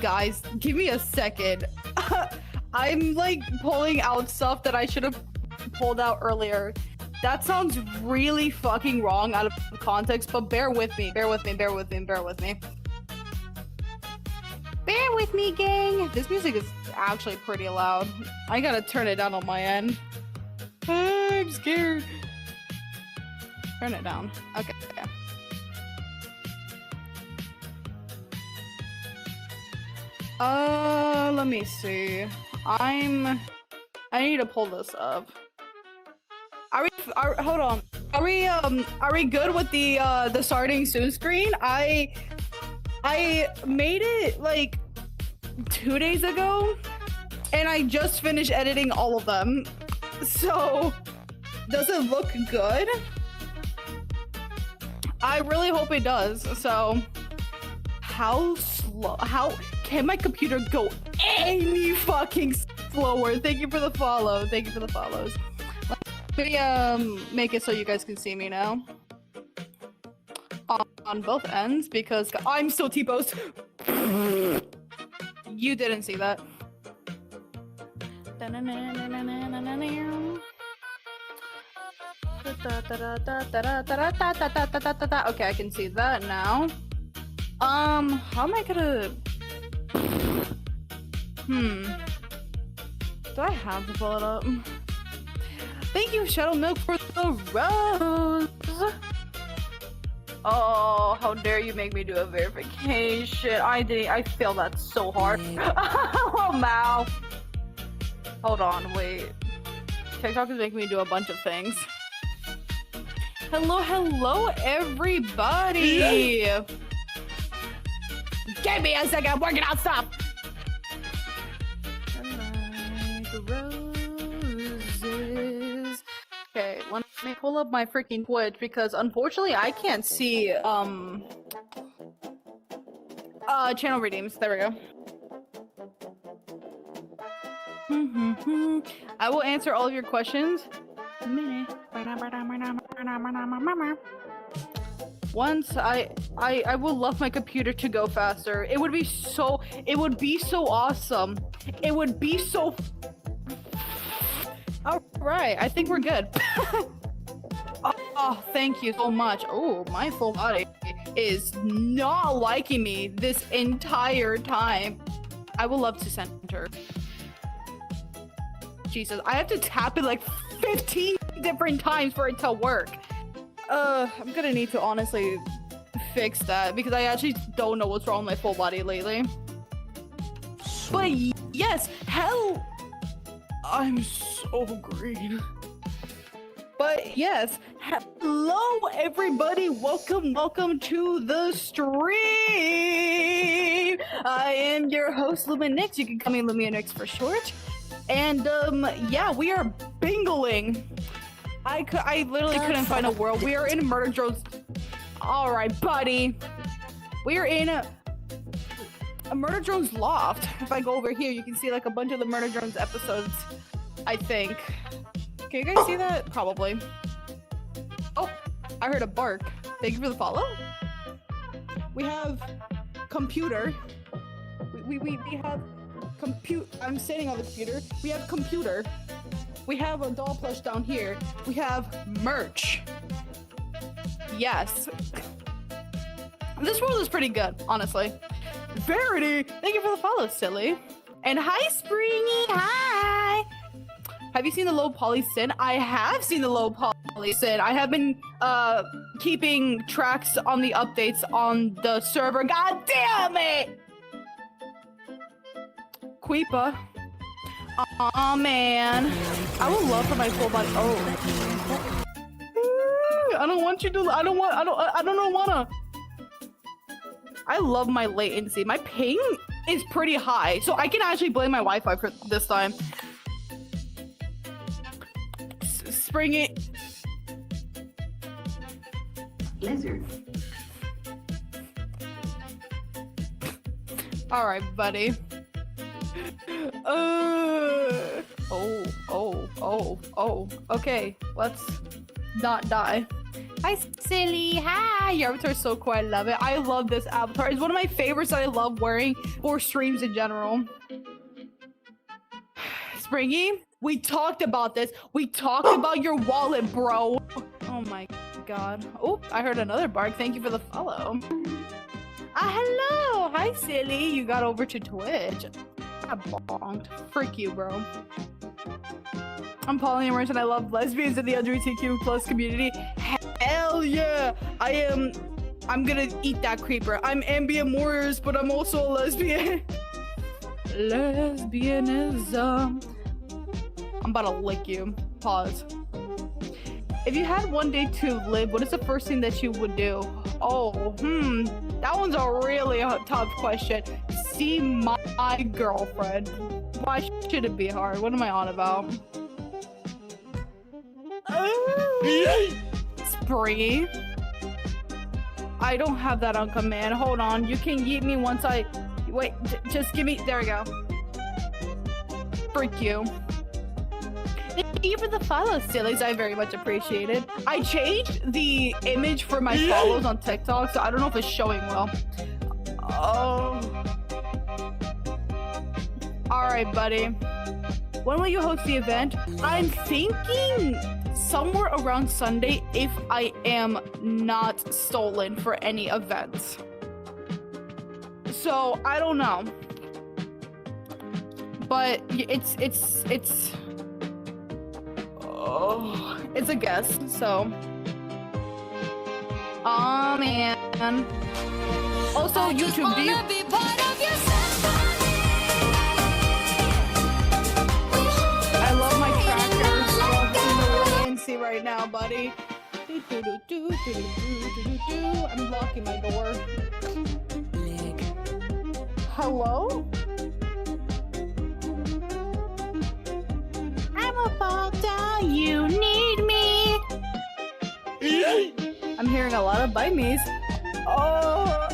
Guys, give me a second. I'm like pulling out stuff that I should have pulled out earlier. That sounds really fucking wrong out of context, but bear with me, bear with me, bear with me, bear with me. Bear with me, gang! This music is actually pretty loud. I gotta turn it down on my end. I'm scared. Turn it down. Okay. Let me see. I need to pull this up. Hold on. Are we good with the starting soon screen? I made it like 2 days ago, and I just finished editing all of them. So, does it look good? I really hope it does. So, how can my computer go any fucking slower? Thank you for the follow. Thank you for the follows. Let me make it so you guys can see me now. On both ends, because I'm still T-posed. You didn't see that. Okay, I can see that now. How am I gonna... Do I have to pull it up? Thank you, Shadow Milk, for the rose! Oh, how dare you make me do a verification. I failed that so hard. Oh, Mal. Hold on, wait. TikTok is making me do a bunch of things. Hello, everybody! Give me a second, I'm working on stuff! Okay, let me pull up my freaking Twitch, because unfortunately I can't see, channel redeems. There we go. I will answer all of your questions. Once I would love my computer to go faster. It would be so awesome. It would be so... Alright, I think we're good. Oh, thank you so much. Oh, my full body is not liking me this entire time. I would love to center. Jesus, I have to tap it like 15 different times for it to work. I'm gonna need to honestly fix that because I actually don't know what's wrong with my full body lately. But yes, hell, I'm so green. But yes, hello everybody, welcome to the stream. I am your host Luminix, you can call me Luminix for short. And yeah, we are bingling. I literally couldn't find a world. We are in Murder Drones. All right, buddy. We are in a Murder Drones loft. If I go over here, you can see like a bunch of the Murder Drones episodes, I think. Can you guys see that? Probably. Oh, I heard a bark. Thank you for the follow. We have computer. We have compute. I'm sitting on the computer. We have computer. We have a doll plush down here. We have merch. Yes. This world is pretty good, honestly. Verity, thank you for the follow, silly. And hi, Springy, hi. Have you seen the low poly sin? I have seen the low poly sin. I have been keeping tracks on the updates on the server. God damn it! Queepa. Aw, man. I would love for my full body. Oh. I don't want you to. I don't wanna. I love my latency. My ping is pretty high, so I can actually blame my Wi-Fi for this time. Spring it. Lizard. All right, buddy. Oh. Okay, let's not die. Hi, silly. Hi. Your avatar is so cool. I love it. I love this avatar. It's one of my favorites that I love wearing for streams in general. Springy, we talked about this. We talked about your wallet, bro. Oh my god. Oh, I heard another bark. Thank you for the follow. Hello. Hi, silly. You got over to Twitch. I bonked. Frick you, bro. I'm polyamorous and I love lesbians in the lgbtq plus community. Hell yeah. I'm gonna eat that creeper. I'm ambiamorous, but I'm also a lesbian. Lesbianism. I'm about to lick you. Pause. If you had one day to live, what is the first thing that you would do? Oh, that one's a really tough question. See my girlfriend. Why should it be hard? What am I on about? Spree. I don't have that on command. Hold on. You can yeet me once I... Wait, just give me... There we go. Freak you. Thank you for the follow, sillies. I very much appreciate it. I changed the image for my follows on TikTok, so I don't know if it's showing well. Oh. Alright, buddy. When will you host the event? I'm thinking somewhere around Sunday if I am not stolen for any events. So, I don't know. But it's a guess, so. Oh man. Also, YouTube, do you... I love my trackers. Welcome to right now, buddy. I'm locking my door. Hello? I'm about down. You need me. I'm hearing a lot of bite me's. Oh.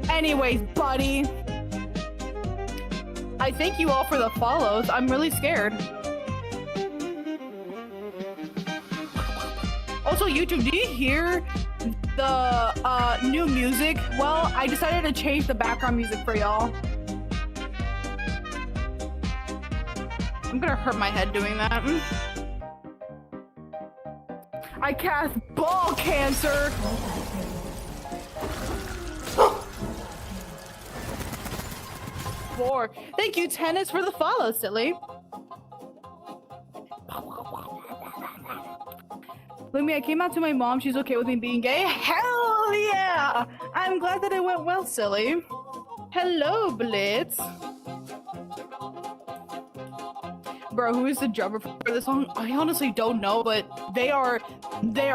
Anyways, buddy. I thank you all for the follows. I'm really scared. Also, YouTube, do you hear the new music? Well, I decided to change the background music for y'all. I'm gonna hurt my head doing that. I cast ball cancer. Four. Thank you, Tennis, for the follow, silly. Lumi, I came out to my mom. She's okay with me being gay. Hell yeah! I'm glad that it went well, silly. Hello, Blitz. Bro, who is the drummer for this song? I honestly don't know, but they are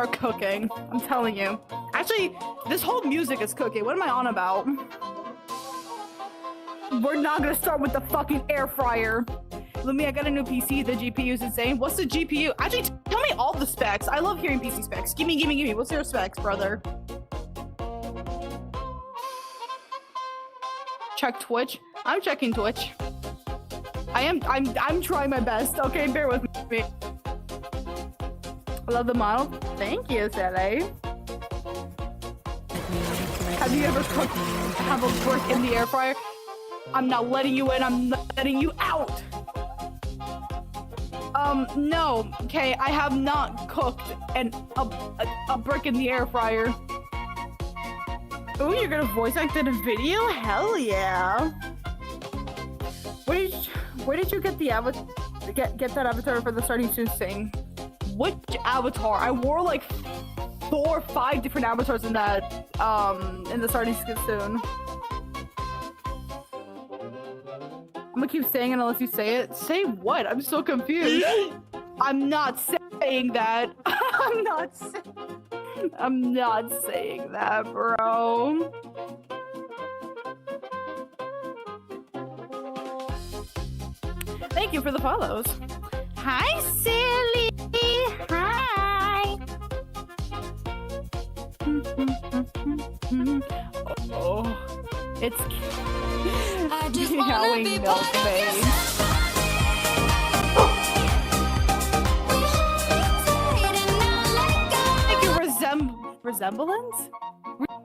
cooking. I'm telling you. Actually, this whole music is cooking. What am I on about? We're not gonna start with the fucking air fryer. Lumi, I got a new PC. The GPU is insane. What's the GPU? Actually, tell me all the specs. I love hearing PC specs. Give me. What's your specs, brother? Check Twitch. I'm checking Twitch. I'm trying my best. Okay, bear with me. I love the model. Thank you, Sally. Have you ever cooked have a brick in the air fryer? I'm not letting you in. I'm letting you out. No. Okay, I have not cooked a brick in the air fryer. Oh, you're gonna voice act in a video? Hell yeah. Where did you get the get that avatar for the starting soon thing? Which avatar? I wore like 4 or 5 different avatars in that in the starting soon. I'm gonna keep saying it unless you say it. Say what? I'm so confused. I'm not saying that. I'm not saying that, bro. Thank you for the follows. Hi, silly. Hi. Oh, it's I just wanna be part of your resemblance?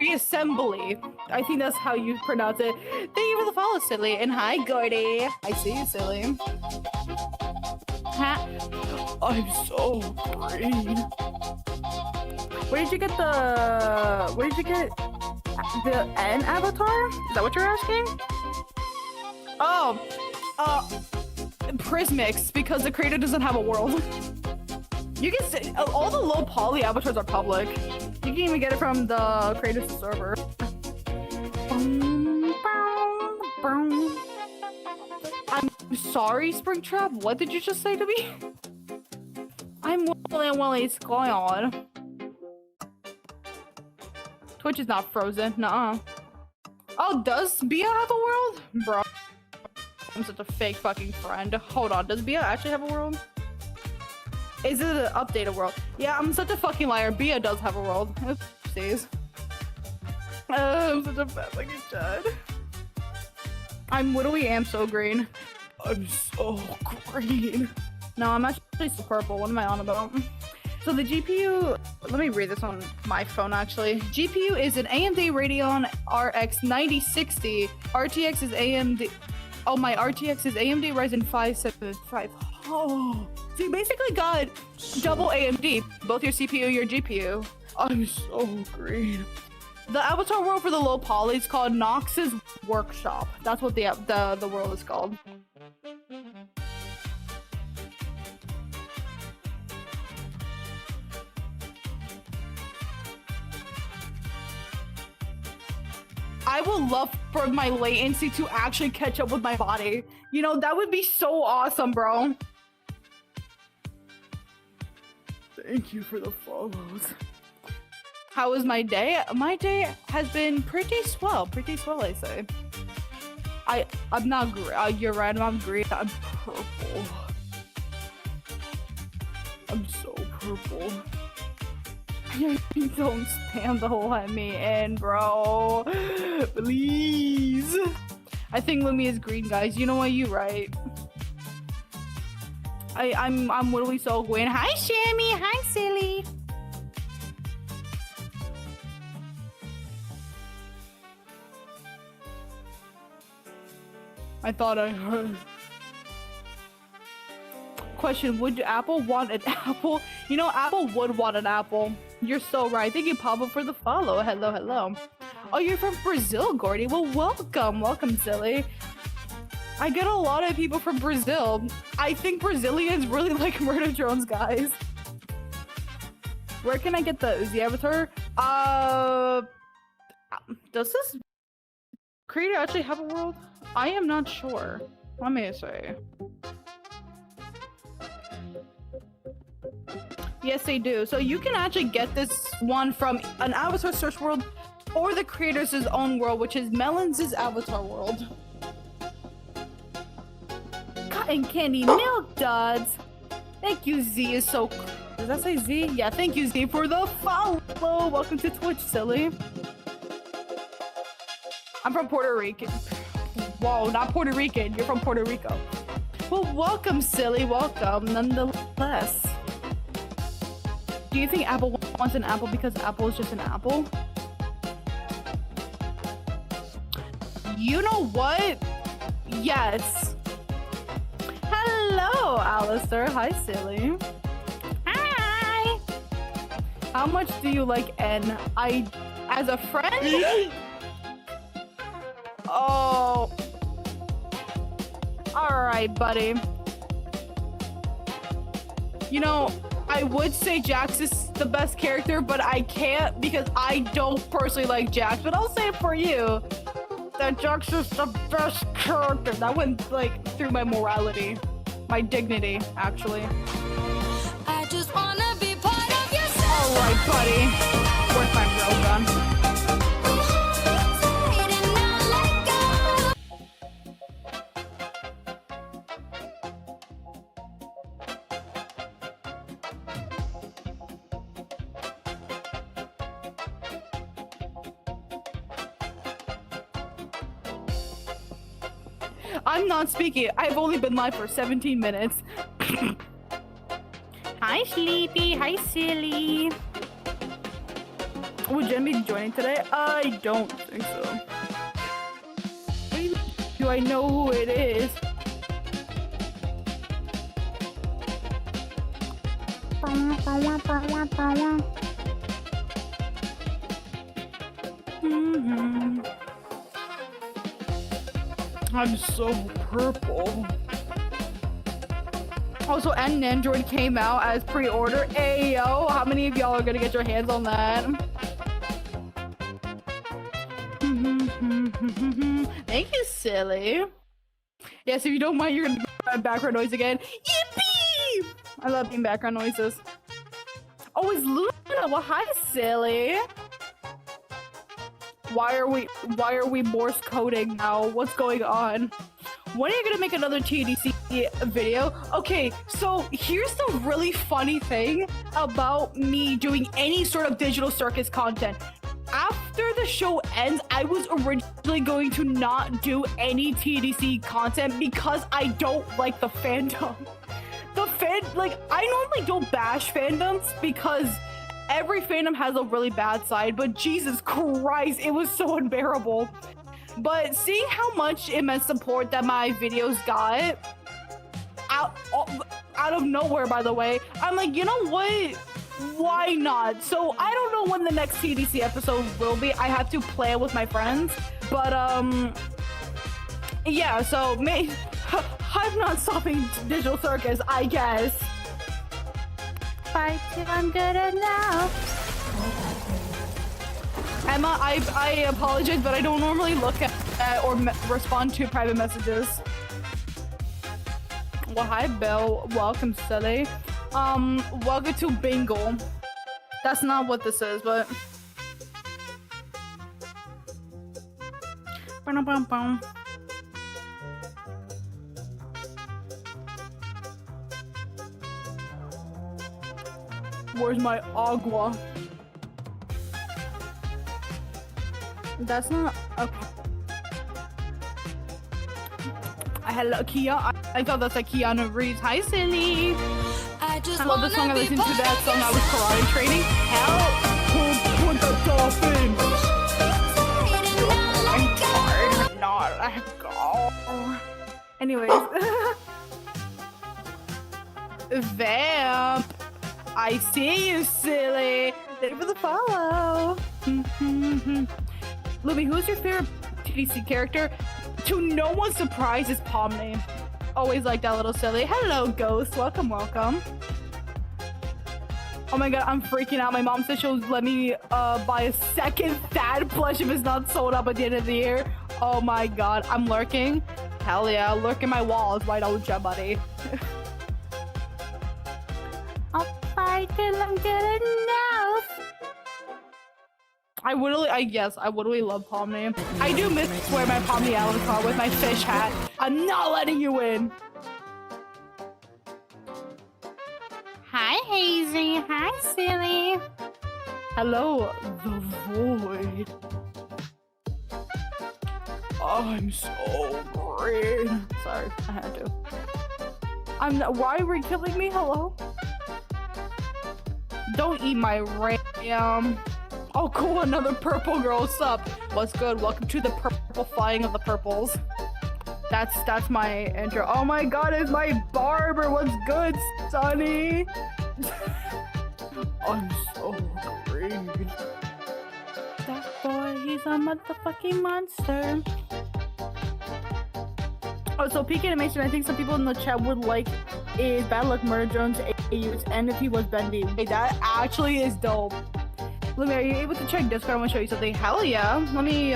Reassembly. I think that's how you pronounce it. Thank you for the follow, Silly. And hi, Gordy. I see you, Silly. Ha. I'm so green. Where did you get the... Where did you get the N avatar? Is that what you're asking? Oh. Prismix, because the creator doesn't have a world. You can say... All the low poly avatars are public. You can even get it from the creator's server. I'm sorry, Springtrap. What did you just say to me? I'm Willy. What's going on? Twitch is not frozen. Nuh-uh. Oh, does Bia have a world? Bro. I'm such a fake fucking friend. Hold on. Does Bia actually have a world? Is it an updated world? Yeah, I'm such a fucking liar. Bia does have a world. Oopsies. I'm such a bad fucking chad. I'm literally am so green. I'm so green. No, I'm actually so purple. What am I on about? So the GPU, let me read this on my phone actually. GPU is an AMD Radeon RX 9060. RTX is AMD. Oh, my RTX is AMD Ryzen 5 75. Oh, so you basically got double AMD, both your CPU, your GPU. I'm so green. The avatar world for the low poly is called Nox's Workshop. That's what the world is called. I would love for my latency to actually catch up with my body. You know, that would be so awesome, bro. Thank you for the follows. How was my day? My day has been pretty swell. Pretty swell, I say. I'm not green. You're right, I'm green. I'm purple. I'm so purple. You don't spam the whole let me in, bro. Please. I think Lumi is green, guys. You know what? You right. I'm literally so green. Hi, Shammy. Hi, Silly. I thought I heard. Question, would Apple want an apple? You know, Apple would want an apple. You're so right. Thank you, Pablo, for the follow. Hello, hello. Oh, you're from Brazil, Gordy. Well, welcome. Welcome, Silly. I get a lot of people from Brazil. I think Brazilians really like murder drones, guys. Where can I get the Uzi avatar? Does this creator actually have a world? I am not sure. Let me say. Yes, they do. So you can actually get this one from an avatar search world or the creator's own world, which is Melons' avatar world. Cotton candy milk duds. Thank you, Z is so... Does that say Z? Yeah, thank you, Z, for the follow. Welcome to Twitch, Silly. I'm from Puerto Rico. Whoa, not Puerto Rican. You're from Puerto Rico. Well, welcome, Silly. Welcome, nonetheless. Do you think Apple wants an apple because Apple is just an apple? You know what? Yes. Hello, Alistair. Hi, Silly. Hi. How much do you like N? As a friend? Oh. Alright, buddy. You know, I would say Jax is the best character, but I can't because I don't personally like Jax. But I'll say it for you that Jax is the best character. That went like through my morality, my dignity, actually. I just wanna be part of yourself. All right, buddy. Where's my railgun? I'm not speaking. I've only been live for 17 minutes. Hi, Sleepy. Hi, Silly. Would Jen be joining today? I don't think so. Do I know who it is? I'm so purple. Also, and Android came out as pre-order. Ayo, how many of y'all are gonna get your hands on that? Thank you, silly. Yes, if you don't mind, you're gonna have background noise again. Yippee! I love being background noises. Oh, it's Luna. Well, hi, silly. Why are we Morse coding now? What's going on? When are you gonna make another TDC video? Okay, so here's the really funny thing about me doing any sort of digital circus content. After the show ends, I was originally going to not do any TDC content because I don't like the fandom. I normally don't bash fandoms because every fandom has a really bad side, but Jesus Christ, it was so unbearable. But seeing how much immense support that my videos got out of nowhere, by the way, I'm like, you know what? Why not? So I don't know when the next TDC episode will be. I have to plan with my friends, but yeah. So I'm not stopping digital circus, I guess. Fight till I'm good enough. Emma, I apologize, but I don't normally look at or respond to private messages. Well, hi, Bill. Welcome, silly. Welcome to Bingo. That's not what this is, but... Where's my agua? That's not... Okay. Hello, Kia. I thought that's like Keanu Reeves. Hi, silly. I love the song. I listened to that song. I was karate training. Help! Put the dolphin. I'm tired. Not let go. Anyways. Vamp. I see you, silly. Thank you for the follow. Lumi, who's your favorite TDC character? To no one's surprise, is Pomni. Always like that little silly. Hello, Ghost. Welcome, welcome. Oh my god, I'm freaking out. My mom said she'll let me buy a second Thad plush if it's not sold up at the end of the year. Oh my god, I'm lurking. Hell yeah, lurking my walls. Why don't you, buddy? I'll fight till I'm good enough. I would love Pomni. I do miss wearing my Pomni avatar with my fish hat. I'm not letting you in. Hi, Hazy. Hi, silly. Hello, the void. Oh, I'm so green. Sorry, I had to. I'm not. Why are you killing me? Hello? Don't eat my ram. Oh, cool, another purple girl. What's up? What's good? Welcome to the purple flying of the purples. That's my intro. Oh my god, it's my barber. What's good, Sonny? I'm so green. That boy, he's a motherfucking monster. Oh, so peak animation, I think some people in the chat would like is Bad Luck Murder Jones AUs and if he was Bendy. Hey, that actually is dope. Lumi, are you able to check Discord? I want to show you something. Hell yeah. Let me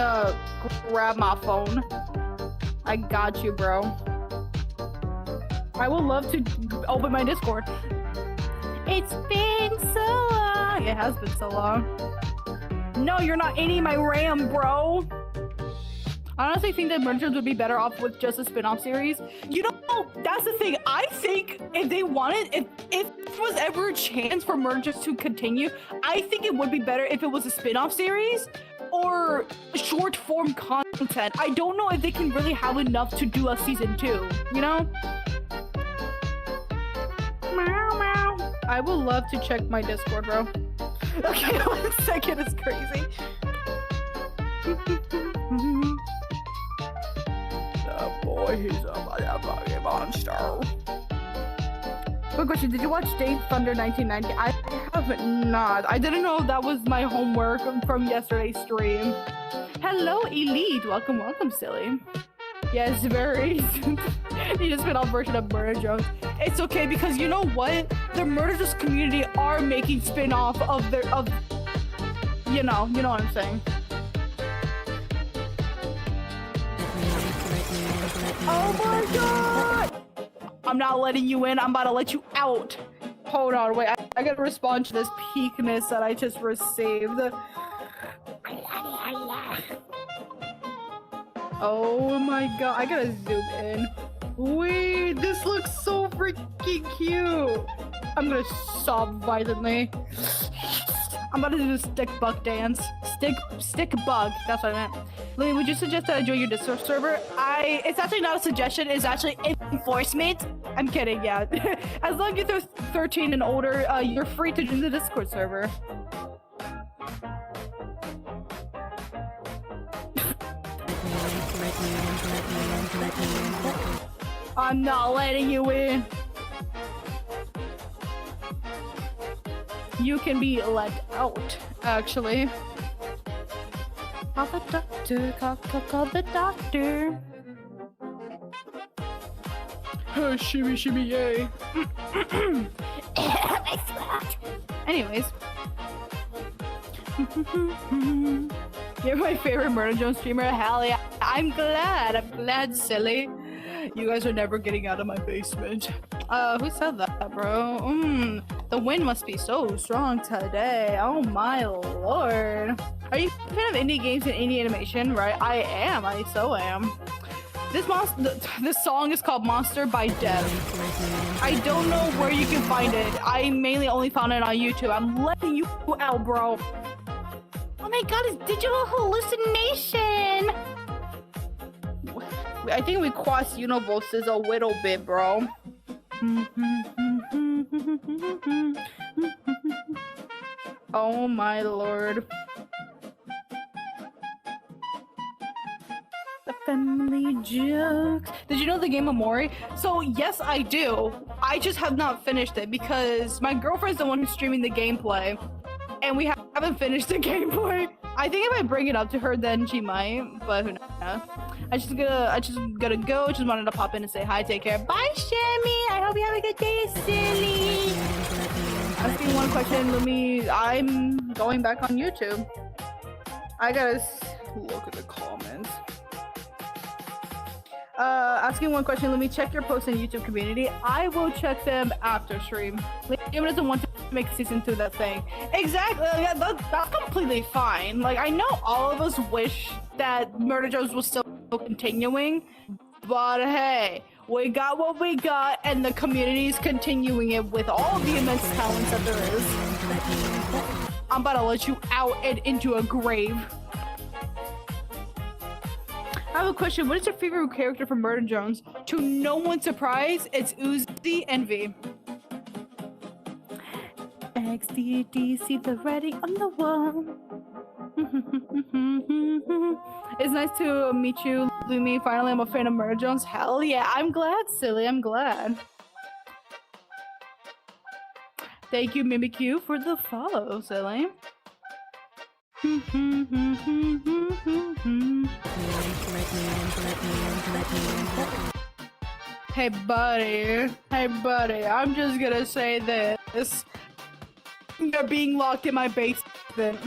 grab my phone. I got you, bro. I would love to open my Discord. It's been so long. It has been so long. No, you're not eating my RAM, bro. I honestly think that Merchants would be better off with just a spin-off series. You know, that's the thing. I think if they wanted, if there was ever a chance for Merchants to continue, I think it would be better if it was a spin-off series or short-form content. I don't know if they can really have enough to do a season 2, you know? Meow, meow. I would love to check my Discord, bro. Okay, 1 second is crazy. Oh boy, he's a motherfucking monster. Quick question, did you watch Date Thunder 1990? I have not. I didn't know that was my homework from yesterday's stream. Hello, Elite. Welcome, welcome, silly. Yes, very. You just been on version of Murder Jones. It's okay because you know what? The Murder Jones community are making spin-off of their you know what I'm saying. Oh my god! I'm not letting you in. I'm about to let you out. Hold on, wait. I gotta respond to this peakness that I just received. Oh my god, I gotta zoom in. Wait, this looks so freaking cute. I'm gonna sob violently. I'm about to do the stick bug dance. Stick bug, that's what I meant. Lily, would you suggest that I join your Discord server? It's actually not a suggestion, it's actually enforcement. I'm kidding, yeah. As long as you're 13 and older, you're free to join the Discord server. I'm not letting you in. You can be let out, actually. Call the doctor, call the doctor. Oh, shimmy, shimmy, yay. Anyways. You're my favorite Murder Jones streamer. Hell yeah. I'm glad, silly. You guys are never getting out of my basement. Who said that, bro? The wind must be so strong today. Oh my lord. Are you a fan of indie games and indie animation? Right? I am. I so am. This song is called Monster by Dev. I don't know where you can find it. I mainly only found it on YouTube. I'm letting you out, bro. Oh my god, it's digital hallucination! I think we crossed universes a little bit, bro. Oh my lord. The family jokes. Did you know the game Amori? So yes, I do. I just have not finished it because my girlfriend's the one who's streaming the gameplay. And we haven't finished the gameplay. I think if I bring it up to her, then she might, but who knows? I just gotta go. Just wanted to pop in and say hi. Take care. Bye, Shammy. I hope you have a good day, silly. Asking one question, Lumi. I'm going back on YouTube. I gotta look at the comments. Asking one question, let me check your posts in YouTube community. I will check them after stream. Liam doesn't want to make season 2 that thing. Exactly, that's completely fine. Like, I know all of us wish that Murder Jones was still continuing, but hey, we got what we got, and the community is continuing it with all the immense talents that there is. I'm about to let you out and into a grave. I have a question. What is your favorite character from Murder Jones? To no one's surprise, it's Uzi and V. XDDC, the writing on the wall. It's nice to meet you, Lumi. Finally, I'm a fan of Murder Jones. Hell yeah, I'm glad, silly. I'm glad. Thank you, Mimikyu, for the follow, silly. Hey buddy, I'm just gonna say this. You're being locked in my basement.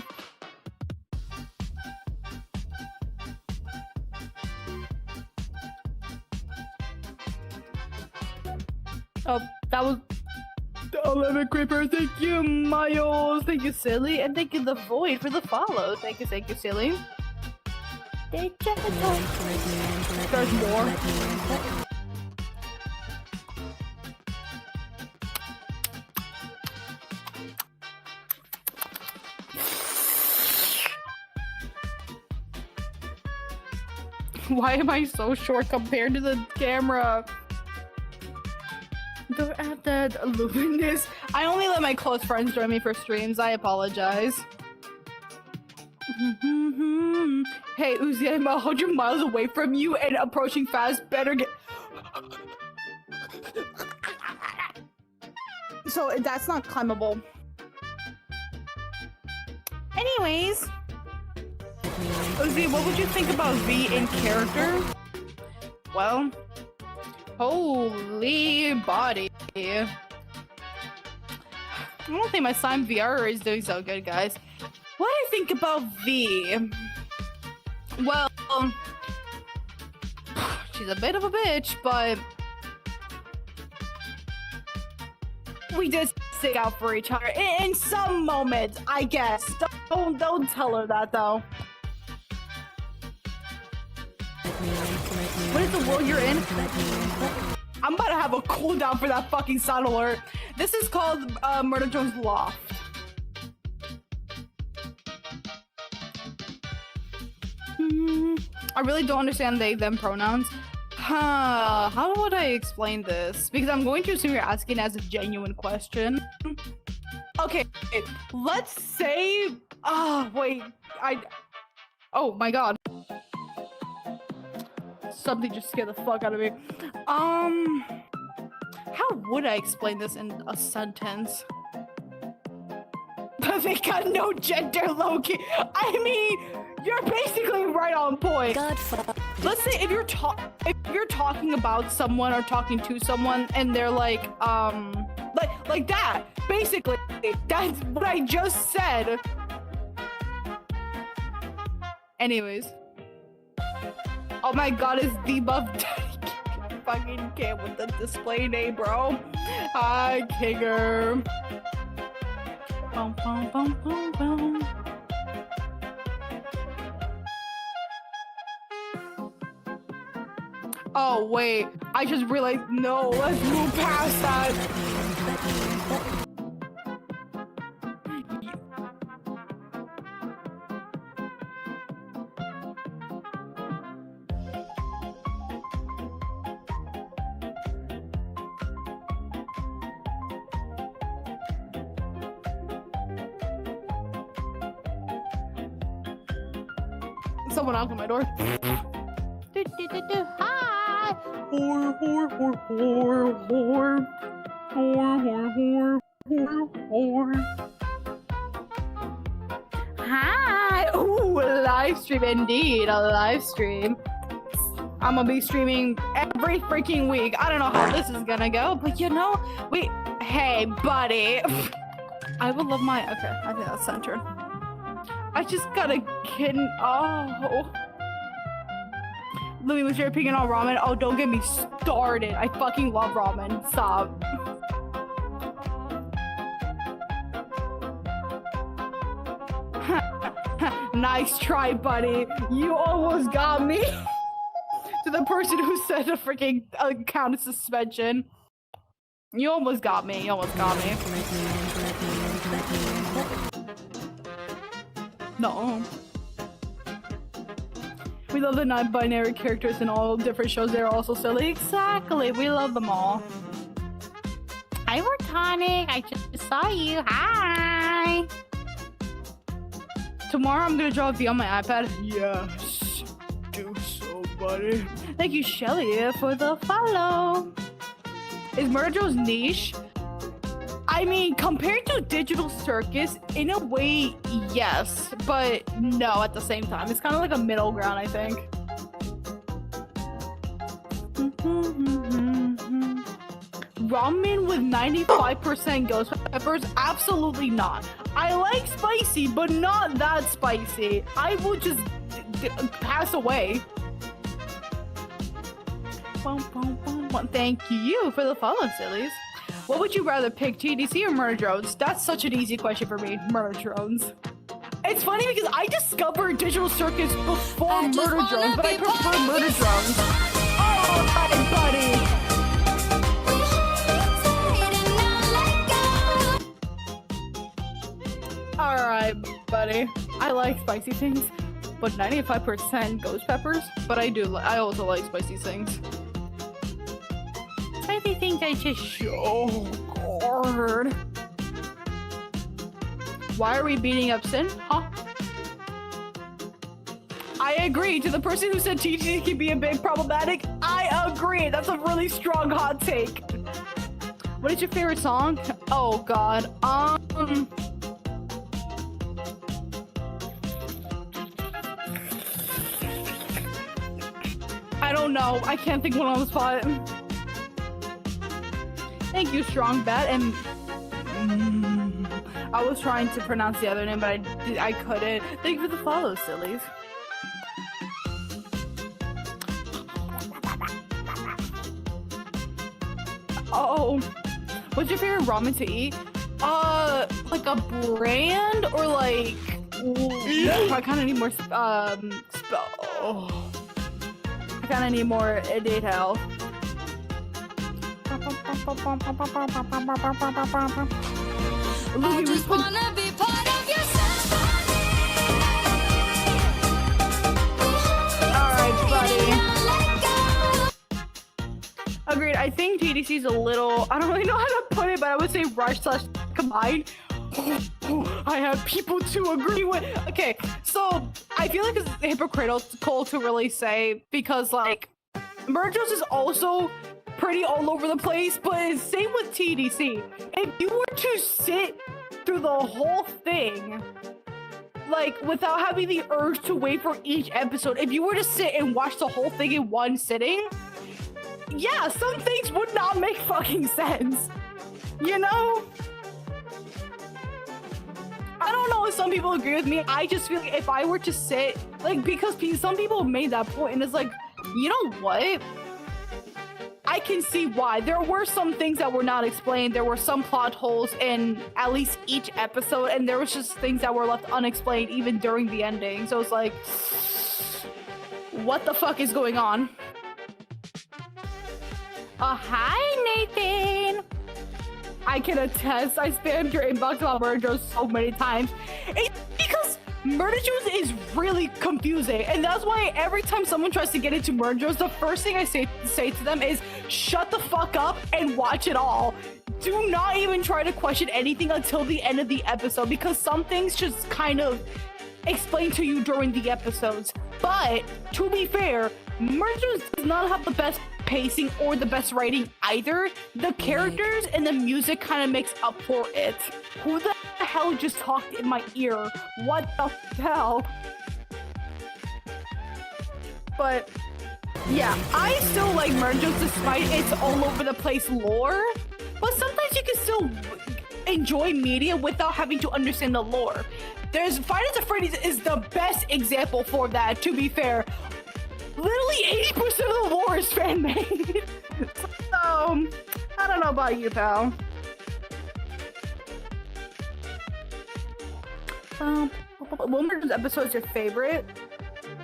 Oh, that was 11 Creeper. Thank you, Miles. Thank you, Silly. And thank you, The Void, for the follow. Thank you, Silly. There's more. Why am I so short compared to the camera? They're at that Luminix. I only let my close friends join me for streams. I apologize. Hey, Uzi, I'm 100 miles away from you and approaching fast. Better get. So that's not climbable. Anyways, Uzi, what would you think about V in character? Well, holy body. I don't think my Slime VR is doing so good, guys. What do I think about V? Well, she's a bit of a bitch, but we did stick out for each other in some moments, I guess. Don't tell her that though. What is the world you're in? I'm about to have a cooldown for that fucking sound alert. This is called Murder Jones Loft. I really don't understand they, them pronouns. How would I explain this? Because I'm going to assume you're asking as a genuine question. Okay, let's say... wait, oh my god. Something just scared the fuck out of me. How would I explain this in a sentence? They got no gender, Loki. I mean, you're basically right on point. Let's say if you're talking about someone or talking to someone and they're like that. Basically, that's what I just said. Anyways. Oh my god, it's debuff. Fucking can't with the display name, bro. Hi, Kinger. Boom, boom, boom, boom, boom. Oh wait, I just realized. No, let's move past that. Someone knocked on my door. Hi. Whore, whore, whore, whore, whore, whore, whore, whore, whore. Hi. Ooh, a live stream indeed. A live stream. I'm gonna be streaming every freaking week. I don't know how this is gonna go, but you know, hey, buddy. I would love my. Okay, I think that's centered. I just got a kitten. Oh. Louis, was your opinion on ramen? Oh, don't get me started. I fucking love ramen. Stop. Nice try, buddy. You almost got me. To the person who said a freaking account of suspension. You almost got me. You almost got me. No. We love the non-binary characters in all different shows. They're also silly. Exactly. We love them all. Hi, Tonic. I just saw you. Hi. Tomorrow I'm gonna draw a V on my iPad. Yes. Do so, buddy. Thank you, Shelly, for the follow. Is Murder Joe's niche? I mean, compared to Digital Circus, in a way, yes, but no at the same time. It's kind of like a middle ground, I think. Ramen with 95% ghost peppers? Absolutely not. I like spicy, but not that spicy. I will just pass away. Thank you for the follow, sillies. What would you rather pick, TDC or Murder Drones? That's such an easy question for me. Murder Drones. It's funny because I discovered Digital Circus before Murder Drones, but I prefer Murder Drones. Oh, buddy. Alright, buddy. I like spicy things, but 95% ghost peppers. But I also like spicy things. Spicy think that's just so hard. Why are we beating up Sin? Huh? I agree. To the person who said TTC can be a bit problematic, I agree. That's a really strong hot take. What is your favorite song? Oh God. I don't know. I can't think one on the spot. Thank you, Strong Bet. And I was trying to pronounce the other name, but I couldn't. Thank you for the follow, sillies. Oh, what's your favorite ramen to eat? Like a brand or like? I kind of need more. I kind of need more detail. I just wanna be part of your symphony. Alright, buddy. Agreed. I think TDC is a little. I don't really know how to put it, but I would say rush/combine. I have people to agree with. Okay, so I feel like it's hypocritical to really say because like Mergers is also pretty all over the place, but same with TDC. If you were to sit through the whole thing, like without having the urge to wait for each episode, if you were to sit and watch the whole thing in one sitting, yeah, some things would not make fucking sense. You know? I don't know if some people agree with me. I just feel like if I were to sit, like, because some people made that point, and it's like, you know what? I can see why. There were some things that were not explained. There were some plot holes in at least each episode, and there was just things that were left unexplained even during the ending. So it's like, what the fuck is going on? Hi, Nathan. I can attest. I spammed your inbox about Murder Jones so many times. It's because Murder Jones is really confusing, and that's why every time someone tries to get into Murder Jones, the first thing I say to them is, shut the fuck up and watch it all. Do not even try to question anything until the end of the episode, because some things just kind of explain to you during the episodes. But to be fair, Murder Jones does not have the best pacing or the best writing either. The characters and the music kind of makes up for it. Who the hell just talked in my ear? What the hell? But yeah, I still like Murder Jones despite its all over the place lore. But sometimes you can still enjoy media without having to understand the lore. There's Five Nights at Freddy's is the best example for that, to be fair. Literally 80% of the lore is fan-made. So, I don't know about you, pal. What Murder episode is your favorite?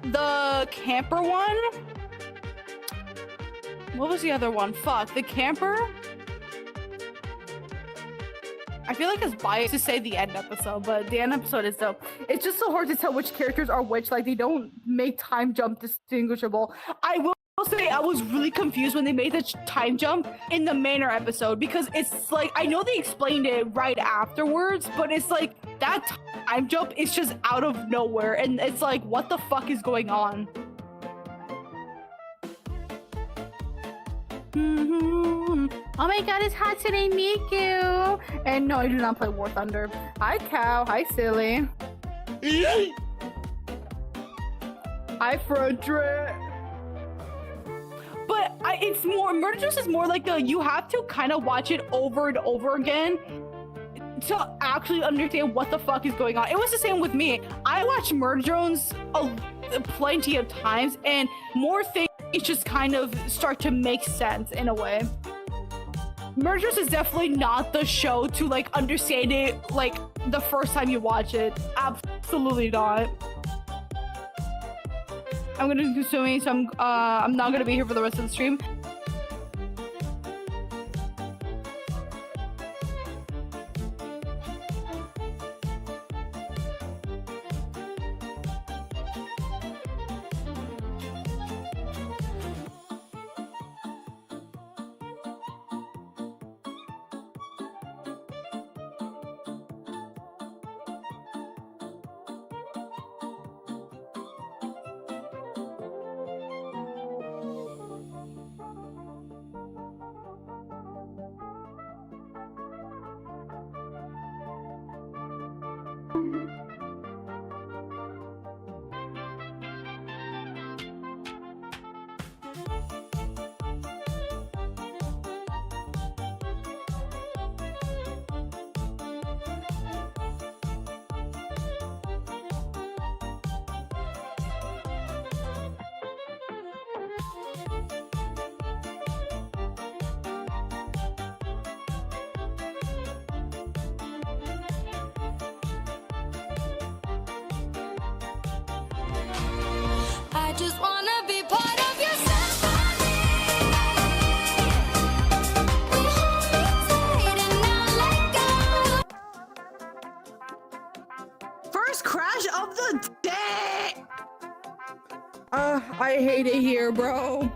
The camper one? What was the other one? Fuck, the camper? I feel like it's biased to say the end episode, but the end episode is dope. It's just so hard to tell which characters are which. Like, they don't make time jump distinguishable. I will say I was really confused when they made the time jump in the Manor episode, because it's like, I know they explained it right afterwards, but it's like, that time jump is just out of nowhere, and it's like, what the fuck is going on? Oh my god, it's Hatsune Miku! And no, I do not play War Thunder. Hi, Cow. Hi, Silly. Hi, Frederick. But it's more, Murder Jones is more like you have to kind of watch it over and over again to actually understand what the fuck is going on. It was the same with me. I watched Murder Jones plenty of times, and more things just kind of start to make sense in a way. Murder Jones is definitely not the show to like understand it like the first time you watch it. Absolutely not. I'm gonna be consuming, so I'm not gonna be here for the rest of the stream. I just wanna be part of your symphony. We hold me tight and now let go. First crash of the day. I hate it here, bro.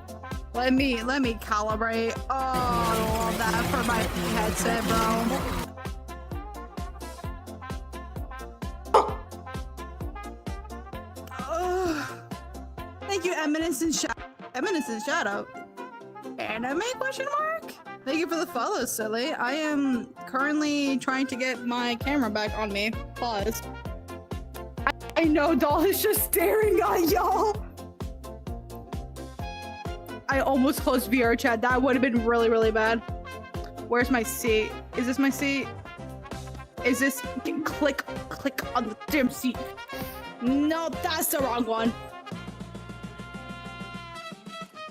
Let me calibrate. Oh, I love that for my headset, bro. Thank you, Eminence and Shadow. Anime question mark? Thank you for the follow, silly. I am currently trying to get my camera back on me. Pause. I know Doll is just staring at y'all. I almost closed Vrchat. That would have been really, really bad. Where's my seat? Is this my seat? Is this click on the damn seat? No, that's the wrong one.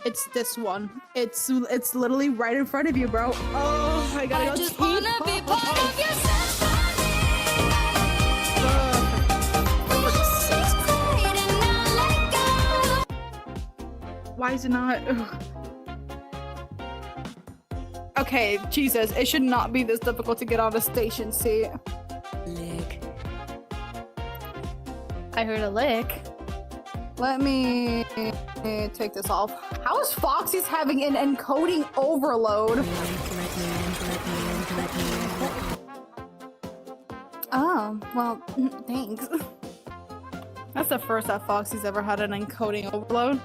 It's this one. It's literally right in front of you, bro. Oh, I gotta go. I just wanna be part of your symphony. Why is it not? Ugh. Okay, Jesus, it should not be this difficult to get on a station seat. Lick. I heard a lick. Let me take this off. How is Foxy's having an encoding overload? Oh, well, thanks. That's the first that Foxy's ever had an encoding overload.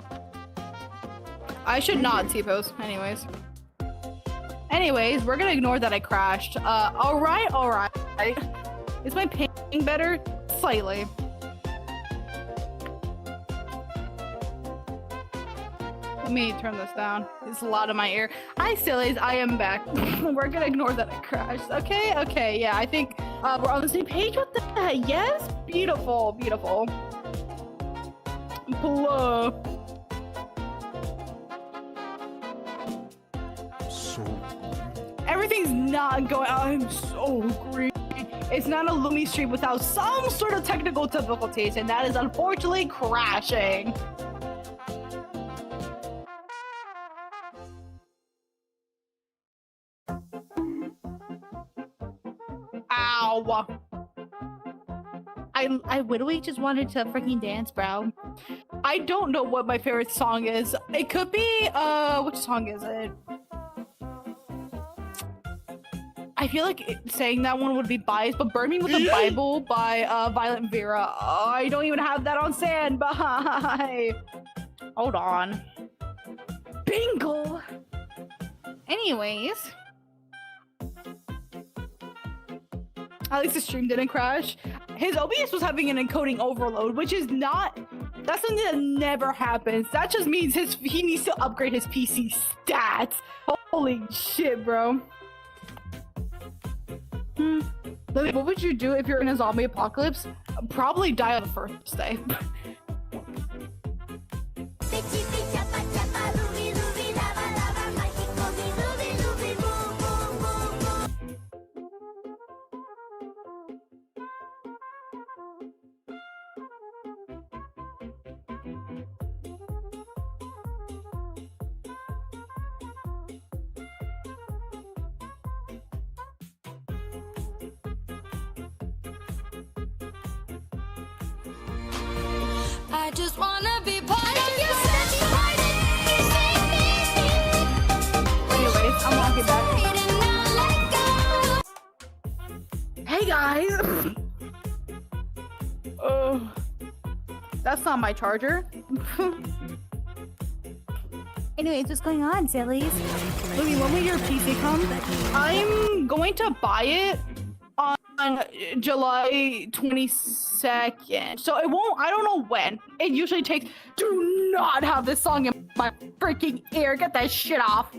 I should not T-pose, anyways. Anyways, we're gonna ignore that I crashed. Alright. Is my ping better? Slightly. Let me turn this down. It's loud in my ear. Hi, sillies. I am back. We're gonna ignore that I crashed. Okay. Yeah, I think we're on the same page with that. Yes? Beautiful. Blah. Everything's not going. I'm so green. It's not a Lumi stream without some sort of technical difficulties, and that is unfortunately crashing. Ow. I literally just wanted to freaking dance, bro. I don't know what my favorite song is. It could be, which song is it? I feel like saying that one would be biased, but Burn Me with the Bible by Violent Vera. Oh, I don't even have that on standby. Hold on. Bingo! Anyways. At least the stream didn't crash. His OBS was having an encoding overload, which is not... That's something that never happens. That just means he needs to upgrade his PC stats. Holy shit, bro. Lily, what would you do if you're in a zombie apocalypse? Probably die on the first day. I just wanna be part of your Anyways, I'm walking back. Hey guys! Oh, that's not my charger. Anyways, what's going on, sillies? Lumi, when will your PC come? I'm going to buy it on July 22nd. So it won't, I don't know when. It usually takes, do not have this song in my freaking ear. Get that shit off.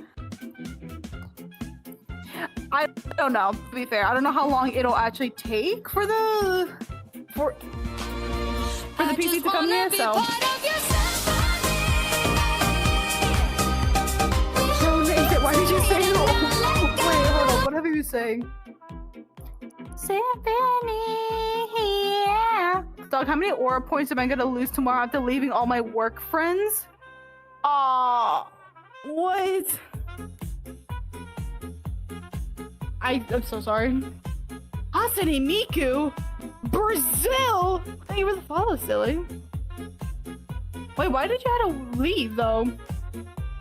I don't know, to be fair. I don't know how long it'll actually take for the PC to come here, so. Why did you say that? Wait, hold on, what have you saying? Symphony, yeah. Dog, how many aura points am I gonna lose tomorrow after leaving all my work friends? Aw, what? I'm so sorry. Hasani Miku? Brazil? Thank you for the follow, silly. Wait, why did you have to leave, though?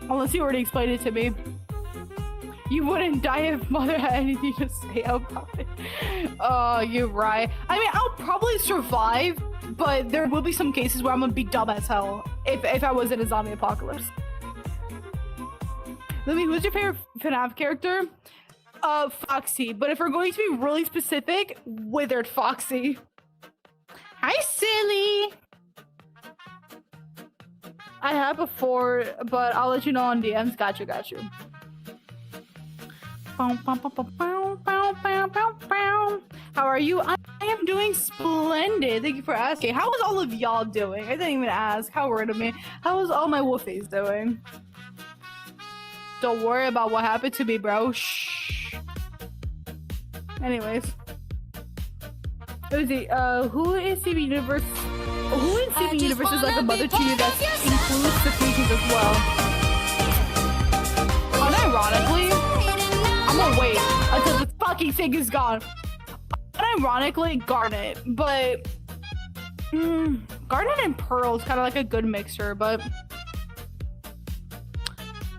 Unless you already explained it to me. You wouldn't die if Mother had anything to say about it. Oh, you're right. I mean, I'll probably survive, but there will be some cases where I'm gonna be dumb as hell if I was in a zombie apocalypse. Lumi, who's your favorite FNAF character? Foxy. But if we're going to be really specific, Withered Foxy. Hi, silly. I have before, but I'll let you know on DMs. Got you. How are you? I am doing splendid. Thank you for asking. How is all of y'all doing? I didn't even ask. How rude of me. How is all my wolfies doing? Don't worry about what happened to me, bro. Shh. Anyways. Uzi, who in CB Universe is like a mother to you that includes the species as well? Unironically, I'm gonna wait until the fucking thing is gone. Unironically, Garnet, but Garnet and Pearl is kind of like a good mixture, but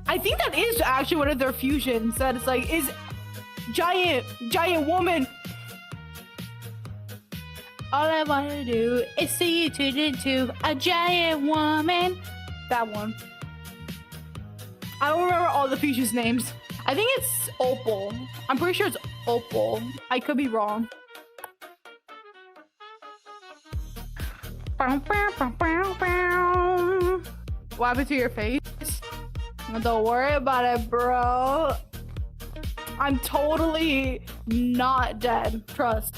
I think that is actually one of their fusions that it's like is giant woman. All I want to do is see you turn into a giant woman. That one. I don't remember all the fusions names. I think it's Opal. I'm pretty sure it's Opal. I could be wrong. What happened to your face? Don't worry about it, bro. I'm totally not dead. Trust.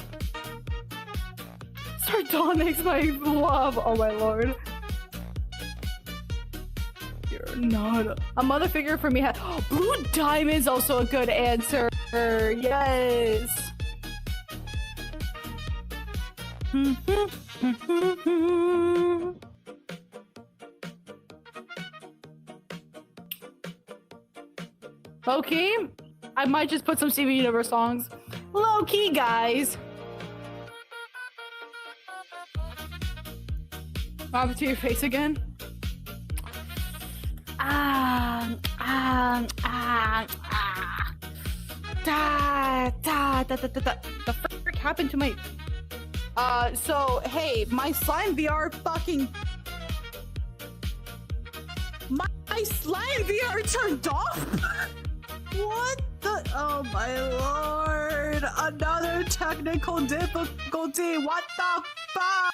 Sardonyx, my love. Oh my lord. You're not a mother figure for me. Blue Diamond's also a good answer. Yes. Okay. I might just put some CB Universe songs. Low key, guys. What happened to your face again? The frick happened to my... So, hey, my slime VR fucking... My slime VR turned off? What the... Oh my lord. Another technical difficulty. What the fuck?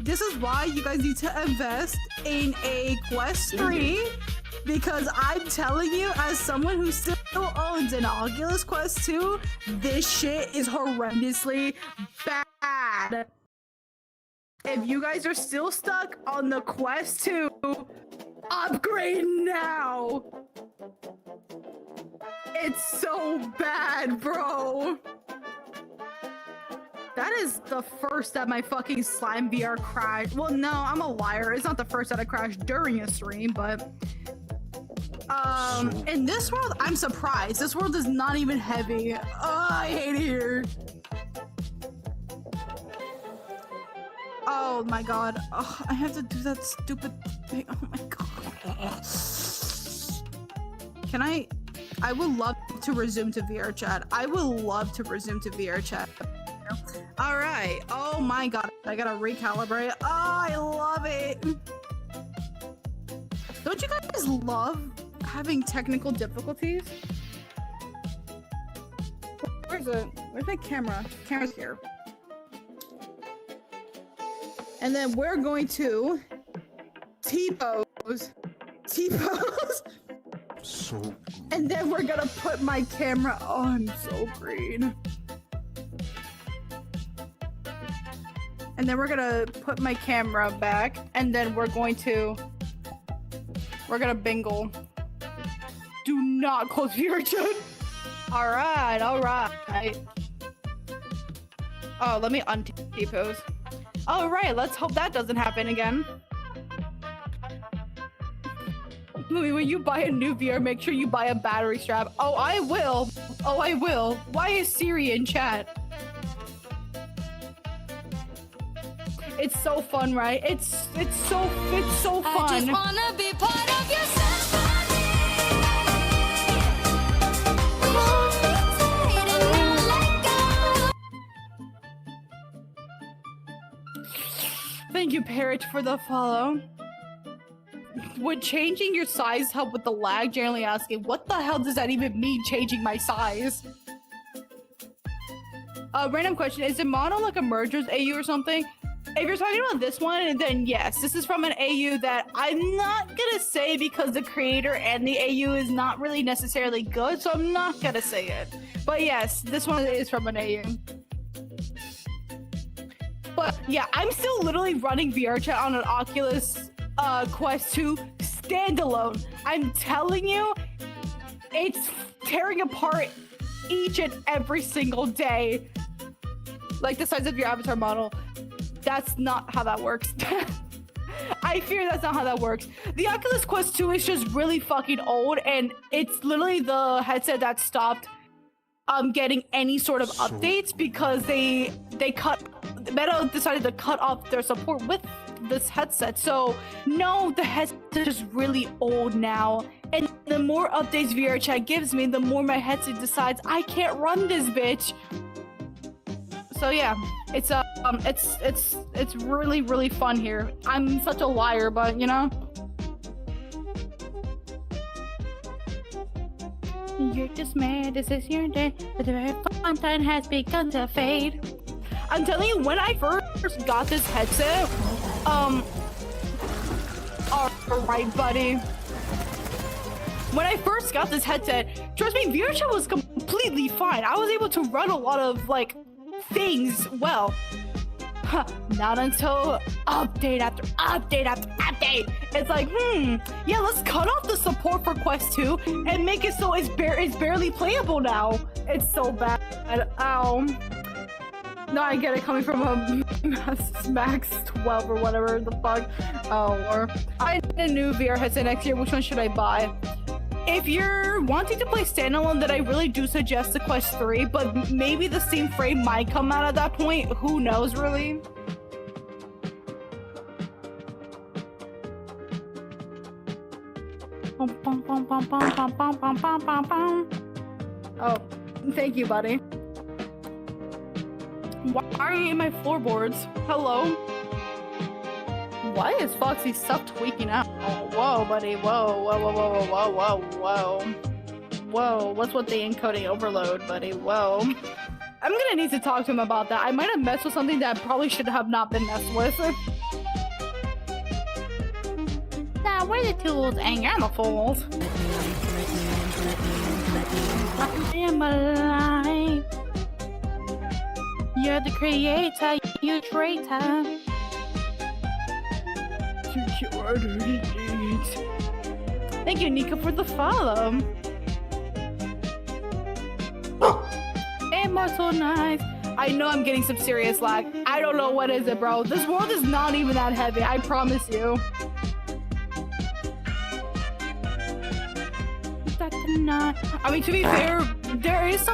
This is why you guys need to invest in a Quest 3, because I'm telling you, as someone who still owns an Oculus Quest 2, this shit is horrendously bad. If you guys are still stuck on the Quest 2, upgrade now! It's so bad, bro! That is the first that my fucking slime VR crashed. Well, no, I'm a liar. It's not the first that I crashed during a stream, but... in this world, I'm surprised. This world is not even heavy. Oh, I hate it here. Oh my god. Oh, I have to do that stupid thing. Oh my god. Can I would love to resume to VRchat. I would love to resume to VRchat. All right. Oh my god. I gotta recalibrate. Oh, I love it. Don't you guys love having technical difficulties? Where's it? Where's my camera? Camera's here. And then we're going to T-pose. T-pose. So. And then we're gonna put my camera. Oh, I'm so green. And then we're gonna put my camera back, and then we're gonna bingle. Do not close Vrchat. All right. Oh, let me un-T-pose. All right, let's hope that doesn't happen again. Louis, when you buy a new VR, make sure you buy a battery strap. Oh, I will. Why is Siri in chat? It's so fun, right? It's so fun. I just wanna be part of your symphony. Hold me tight and never let go. Thank you, Parrot, for the follow. Would changing your size help with the lag? Generally asking, what the hell does that even mean, changing my size? Random question, is it mono like a mergers AU or something? If you're talking about this one, then yes, this is from an AU that I'm not gonna say because the creator and the AU is not really necessarily good, so I'm not gonna say it. But yes, this one is from an AU. But yeah, I'm still literally running Vrchat on an Oculus Quest 2 standalone. I'm telling you, it's tearing apart each and every single day. Like the size of your avatar model. That's not how that works. I fear that's not how that works. The Oculus Quest 2 is just really fucking old, and it's literally the headset that stopped getting any sort of updates because they Meta decided to cut off their support with this headset. So no, the headset is really old now, and the more updates Vrchat gives me, the more my headset decides I can't run this bitch. So yeah, it's really fun here. I'm such a liar, but you know. You're just mad, this is your day, but the very fun time has begun to fade. I'm telling you, when I first got this headset, alright, buddy. When I first got this headset, trust me, Vrchat was completely fine. I was able to run a lot of, like, things well. Not until update after update after update. It's like, yeah, let's cut off the support for Quest 2 and make it so it's barely playable now. It's so bad. Ow. No, I get it, coming from a Max 12 or whatever the fuck. Oh, or I need a new VR headset next year. Which one should I buy? If you're wanting to play standalone, then I really do suggest the Quest 3, but maybe the Steam frame might come out at that point. Who knows, really? Oh, thank you, buddy. Why are you in my floorboards? Hello? Why is Foxy's stuff tweaking out? Oh, whoa, buddy. Whoa. Whoa, what's with the encoding overload, buddy? Whoa. I'm gonna need to talk to him about that. I might have messed with something that probably should have not been messed with. Nah, where are the tools? And you're the fools. I am alive. You're the creator, you traitor. Thank you, Nika, for the follow. Immortal Knife. I know I'm getting some serious lag. I don't know what is it, bro. This world is not even that heavy, I promise you. I mean, to be fair, there's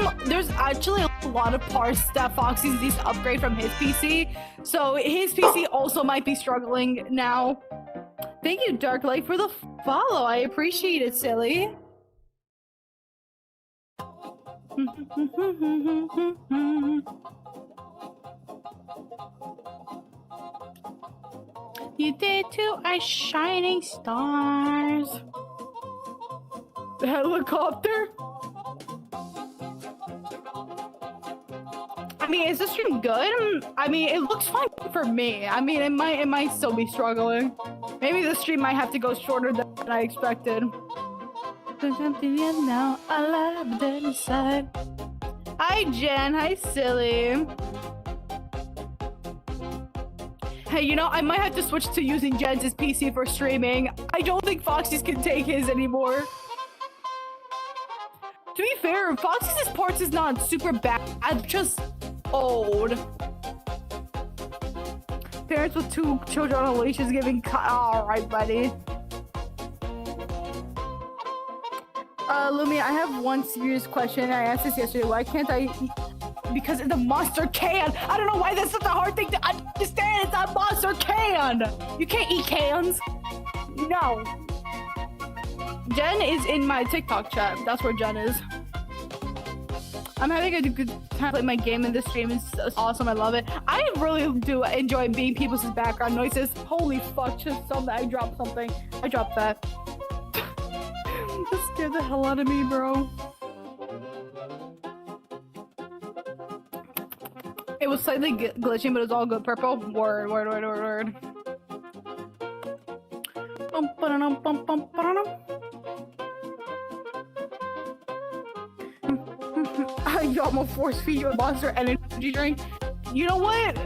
actually a lot of parts that Foxy needs to upgrade from his PC. So his PC also might be struggling now. Thank you, Dark Light, for the follow. I appreciate it, silly. You did too, our shining stars. Helicopter? I mean, is the stream good? I mean, it looks fine for me. I mean, it might still be struggling. Maybe the stream might have to go shorter than I expected. Now I love it inside. Hi Jen, hi Silly. Hey, you know, I might have to switch to using Jen's PC for streaming. I don't think Foxy's can take his anymore. To be fair, Foxy's parts is not super bad, just old. Parents with 2 children on leashes giving alright, buddy. Lumi, I have one serious question. I asked this yesterday. Why can't I eat? Because it's a monster can. I don't know why that's such a hard thing to understand. It's a monster can. You can't eat cans. No. Jen is in my TikTok chat. That's where Jen is. I'm having a good time playing my game in this stream. It's awesome. I love it. I really do enjoy being people's background noises. Holy fuck, just something. I dropped something. I dropped that. That scared the hell out of me, bro. It was slightly glitching, but it was all good. Purple. Word. You almost force feed you a monster energy drink. You know what?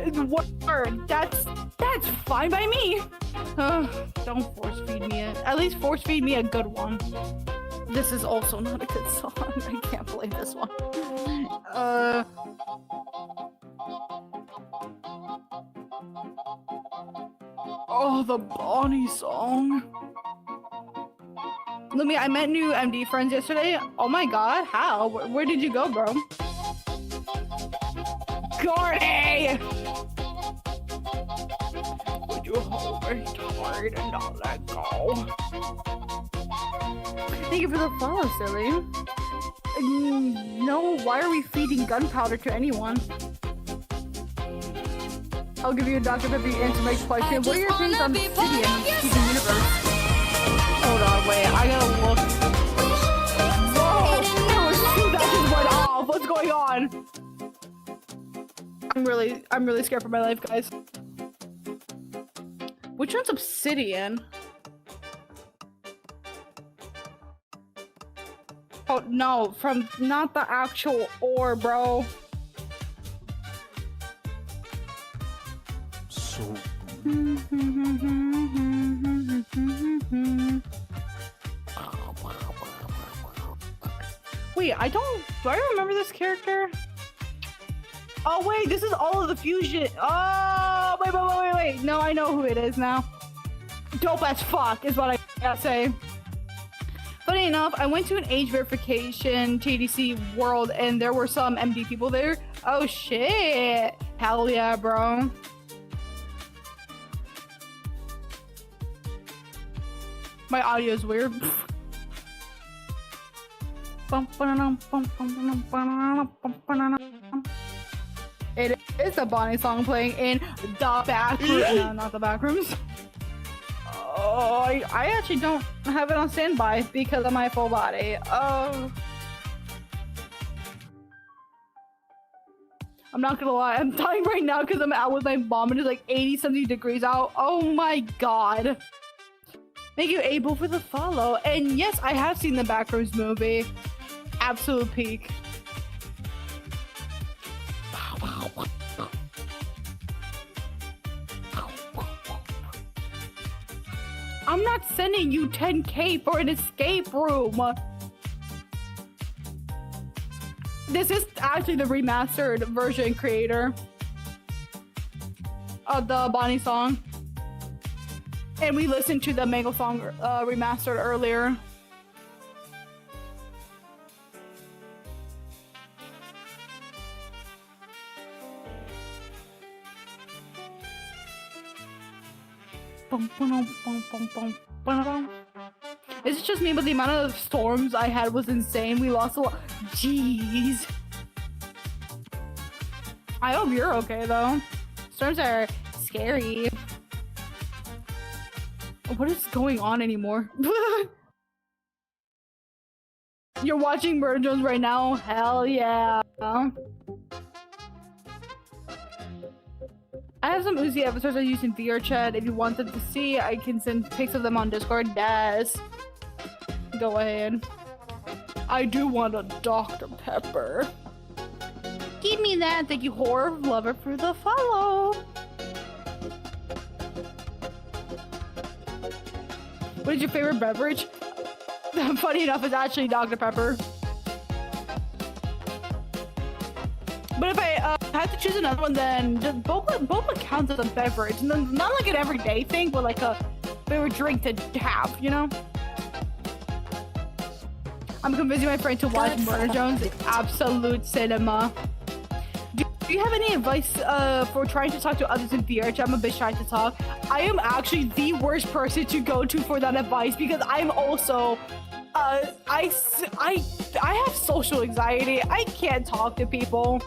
Word. That's fine by me. Don't force feed me it. At least force feed me a good one. This is also not a good song. I can't play this one. Oh, the Bonnie song. Lumi, I met new MD friends yesterday. Oh my god, how? Where did you go, bro? Gordy! Would you hold me tight and not let go? Thank you for the follow, silly. No, why are we feeding gunpowder to anyone? I'll give you a Dr. Pepper to answer my question. What are your opinions on Obsidian Steven Universe? Hold on, wait, I gotta look. Whoa! That just went off. What's going on? I'm really scared for my life, guys. Which one's Obsidian? Oh no, from not the actual ore, bro. So wait, do I remember this character? Oh wait, this is all of the fusion. Oh wait. No, I know who it is now. Dope as fuck is what I gotta say. Funny enough, I went to an age verification TDC world and there were some MD people there. Oh shit. Hell yeah, bro. My audio is weird. It is the Bonnie song playing in the back room. No, not the back rooms. Oh, I actually don't have it on standby because of my full body. Oh. I'm not gonna lie, I'm dying right now because I'm out with my mom and it's like 80-something degrees out. Oh my god. Thank you, Abel, for the follow. And yes, I have seen the Backrooms movie. Absolute peak. I'm not sending you 10K for an escape room. This is actually the remastered version creator of the Bonnie song. And we listened to the Mango song remastered earlier. Is it just me, but the amount of storms I had was insane. We lost a lot. Jeez. I hope you're okay though. Storms are scary. What is going on anymore? You're watching Murder Jones right now? Hell yeah. some Uzi avatars I use in VRChat. If you want them to see, I can send pics of them on Discord. Yes. Go ahead. I do want a Dr. Pepper. Give me that. Thank you, whore lover, for the follow. What is your favorite beverage? Funny enough, it's actually Dr. Pepper. But if I had to choose another one, then just boba counts as a beverage. Not like an everyday thing, but like a favorite drink to have, you know? I'm convincing my friend to watch Murder Jones. Absolute cinema. Do you have any advice for trying to talk to others in VRChat? I'm a bit shy to talk. I am actually the worst person to go to for that advice because I'm also I have social anxiety. I can't talk to people.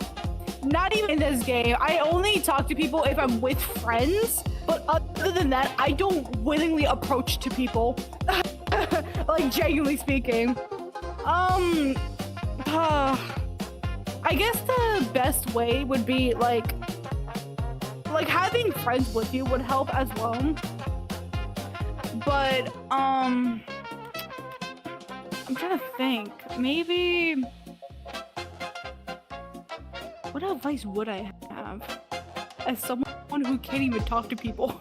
Not even in this game. I only talk to people if I'm with friends. But other than that, I don't willingly approach to people. Like, genuinely speaking. I guess the best way would be like having friends with you would help as well. But I'm trying to think. Maybe what advice would I have as someone who can't even talk to people?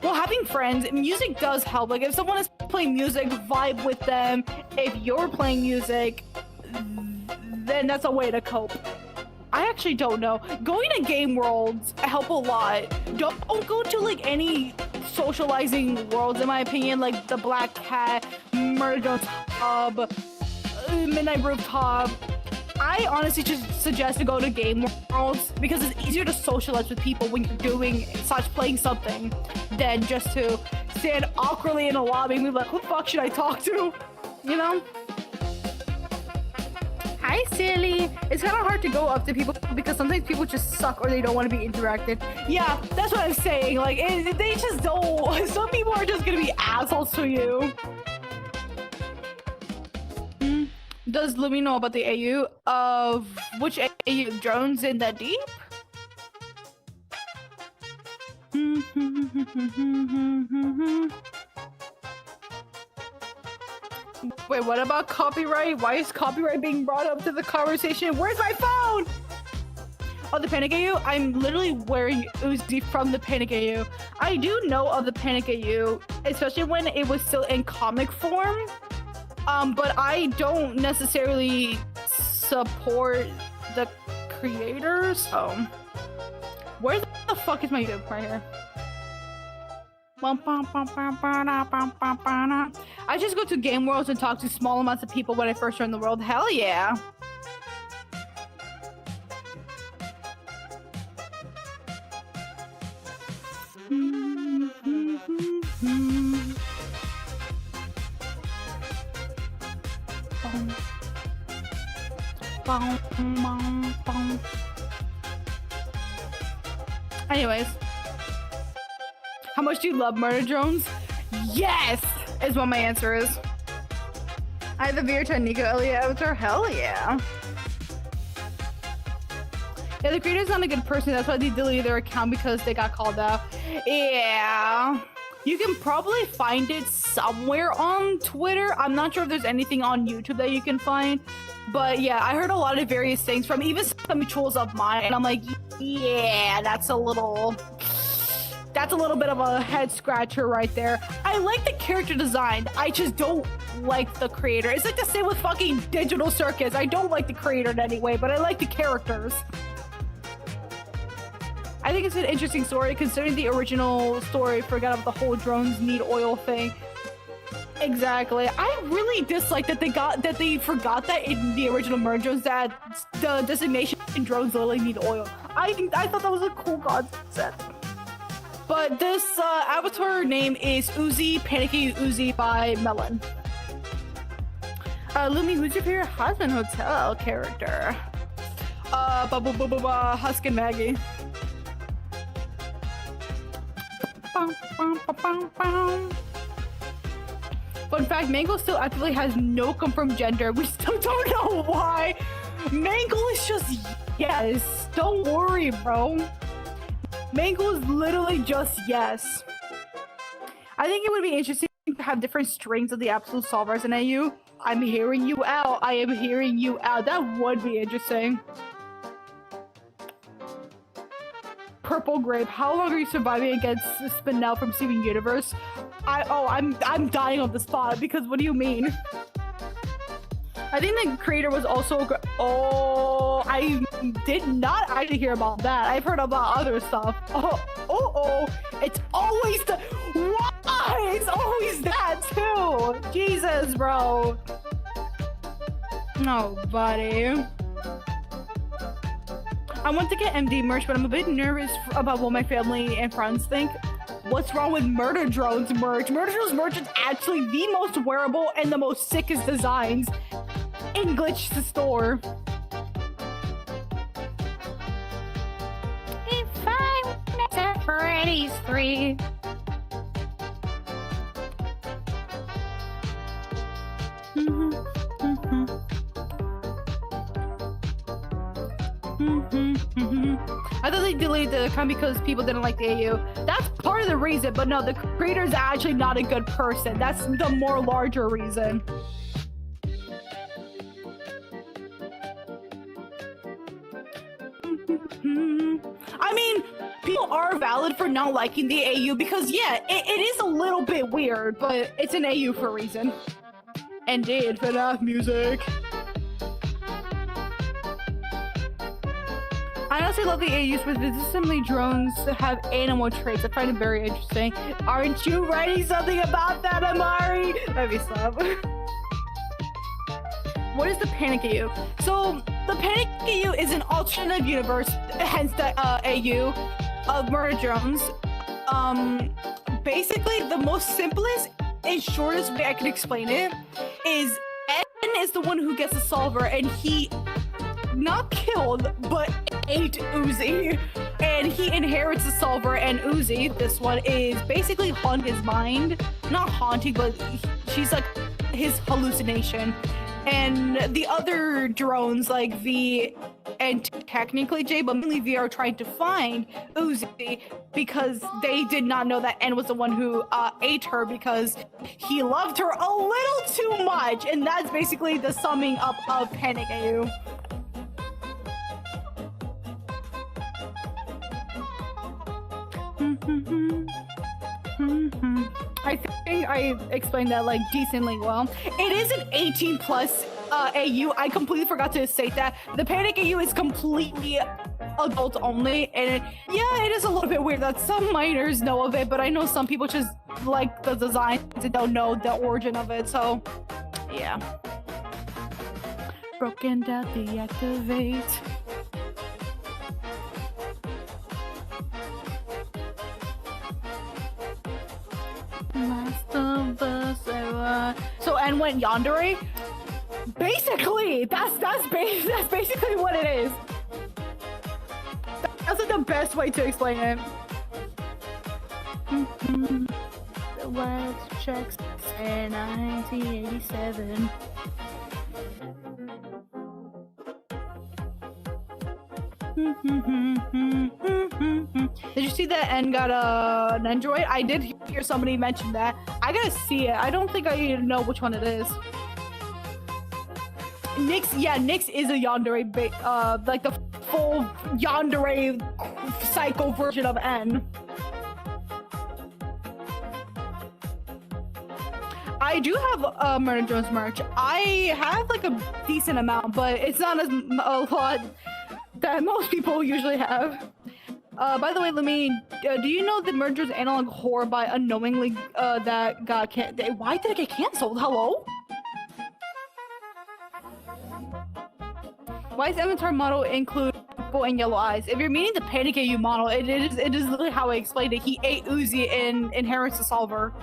Well, having friends, music does help. Like if someone is playing music, vibe with them. If you're playing music, then that's a way to cope. I actually don't know. Going to game worlds help a lot. Don't go to like any socializing worlds, in my opinion, like the Black Cat, Murder Jones Hub, Midnight Rooftop. I honestly just suggest to go to game worlds because it's easier to socialize with people when you're doing playing something than just to stand awkwardly in a lobby and be like, who the fuck should I talk to? You know? Hi, silly. It's kind of hard to go up to people because sometimes people just suck or they don't want to be interacted. Yeah, that's what I'm saying. Like, they just don't. Some people are just gonna be assholes to you. Does Lumi know about the AU of which AU? Drones in the deep? Wait, what about copyright? Why is copyright being brought up to the conversation? Where's my phone? Oh, the Panic AU? I'm literally wearing Uzi from the Panic AU. I do know of the Panic AU, especially when it was still in comic form. But I don't necessarily support the creators. Oh. Where the fuck is my YouTube? Right here. I just go to game worlds and talk to small amounts of people when I first join the world. Hell yeah. Anyways, how much do you love Murder Drones? Yes, is what my answer is. I have the VRChat Nico Elliott avatar. Hell yeah. Yeah, the creator's not a good person. That's why they deleted their account because they got called out. Yeah. You can probably find it somewhere on Twitter. I'm not sure if there's anything on YouTube that you can find. But yeah, I heard a lot of various things from even some mutuals of mine. And I'm like, yeah, that's a little bit of a head scratcher right there. I like the character design. I just don't like the creator. It's like the same with fucking Digital Circus. I don't like the creator in any way, but I like the characters. I think it's an interesting story considering the original story forgot about the whole drones need oil thing. Exactly. I really dislike that they forgot that in the original Murder Drones that the designation in drones literally need oil. I thought that was a cool concept. But this avatar name is Uzi, Panicky Uzi by Melon. Lumi, who's your favorite Husband Hotel character? Huskin Maggie. Fun fact, Mango still actively has no confirmed gender. We still don't know why. Mango is just yes. Don't worry, bro. Main goal is literally just yes. I think it would be interesting to have different strings of the absolute solvers in AU. I'm hearing you out. I am hearing you out. That would be interesting. Purple Grape. How long are you surviving against Spinel from Steven Universe? I'm dying on the spot because what do you mean? I think the creator was also. Oh, I did not actually hear about that. I've heard about other stuff. Oh, it's always the. Why? It's always that too. Jesus, bro. No, buddy. I want to get MD merch, but I'm a bit nervous about what my family and friends think. What's wrong with Murder Drones merch? Murder Drones merch is actually the most wearable and the most sickest designs in Glitch to store. If I were Freddy's 3. I thought they deleted the account because people didn't like the AU. That's part of the reason, but no, the creator's actually not a good person. That's the more larger reason. I mean, people are valid for not liking the AU because, yeah, it is a little bit weird, but it's an AU for a reason. Indeed, FNAF music. I honestly love the AUs, but the assembly drones have animal traits. I find it very interesting. Aren't you writing something about that, Amari? Let me stop. What is the Panic AU? So, the Panic AU is an alternative universe, hence the AU of murder drones. Basically, the most simplest and shortest way I can explain it is N is the one who gets the solver, and he not killed, but ate Uzi. And he inherits the solver, and Uzi, this one, is basically haunting his mind. Not haunting, but she's like his hallucination. And the other drones, like V and technically J, but mainly V, are trying to find Uzi because they did not know that N was the one who ate her because he loved her a little too much. And that's basically the summing up of Panic AU. I think I explained that like decently well. It is an 18 plus AU. I completely forgot to state that. The Panic AU is completely adult only, and yeah, it is a little bit weird that some minors know of it, but I know some people just like the design and don't know the origin of it, so yeah. Broken down, deactivate. Last of us. So N went yandere. Basically, that's basically what it is. That's like the best way to explain it. The last checks in 1987. Did you see that N got an Android? I did hear somebody mention that. I gotta see it. I don't think I even know which one it is. Nyx, yeah, Nyx is a yandere, like the full yandere psycho version of N. I do have Murder Drones merch. I have like a decent amount, but it's not as a lot that most people usually have. By the way, do you know that Murder Drones analog horror by unknowingly that got why did it get canceled? Hello? Why is Avatar model include purple and yellow eyes? If you're meaning the Panic AU model, it is literally how I explained it. He ate Uzi and inherits the solver.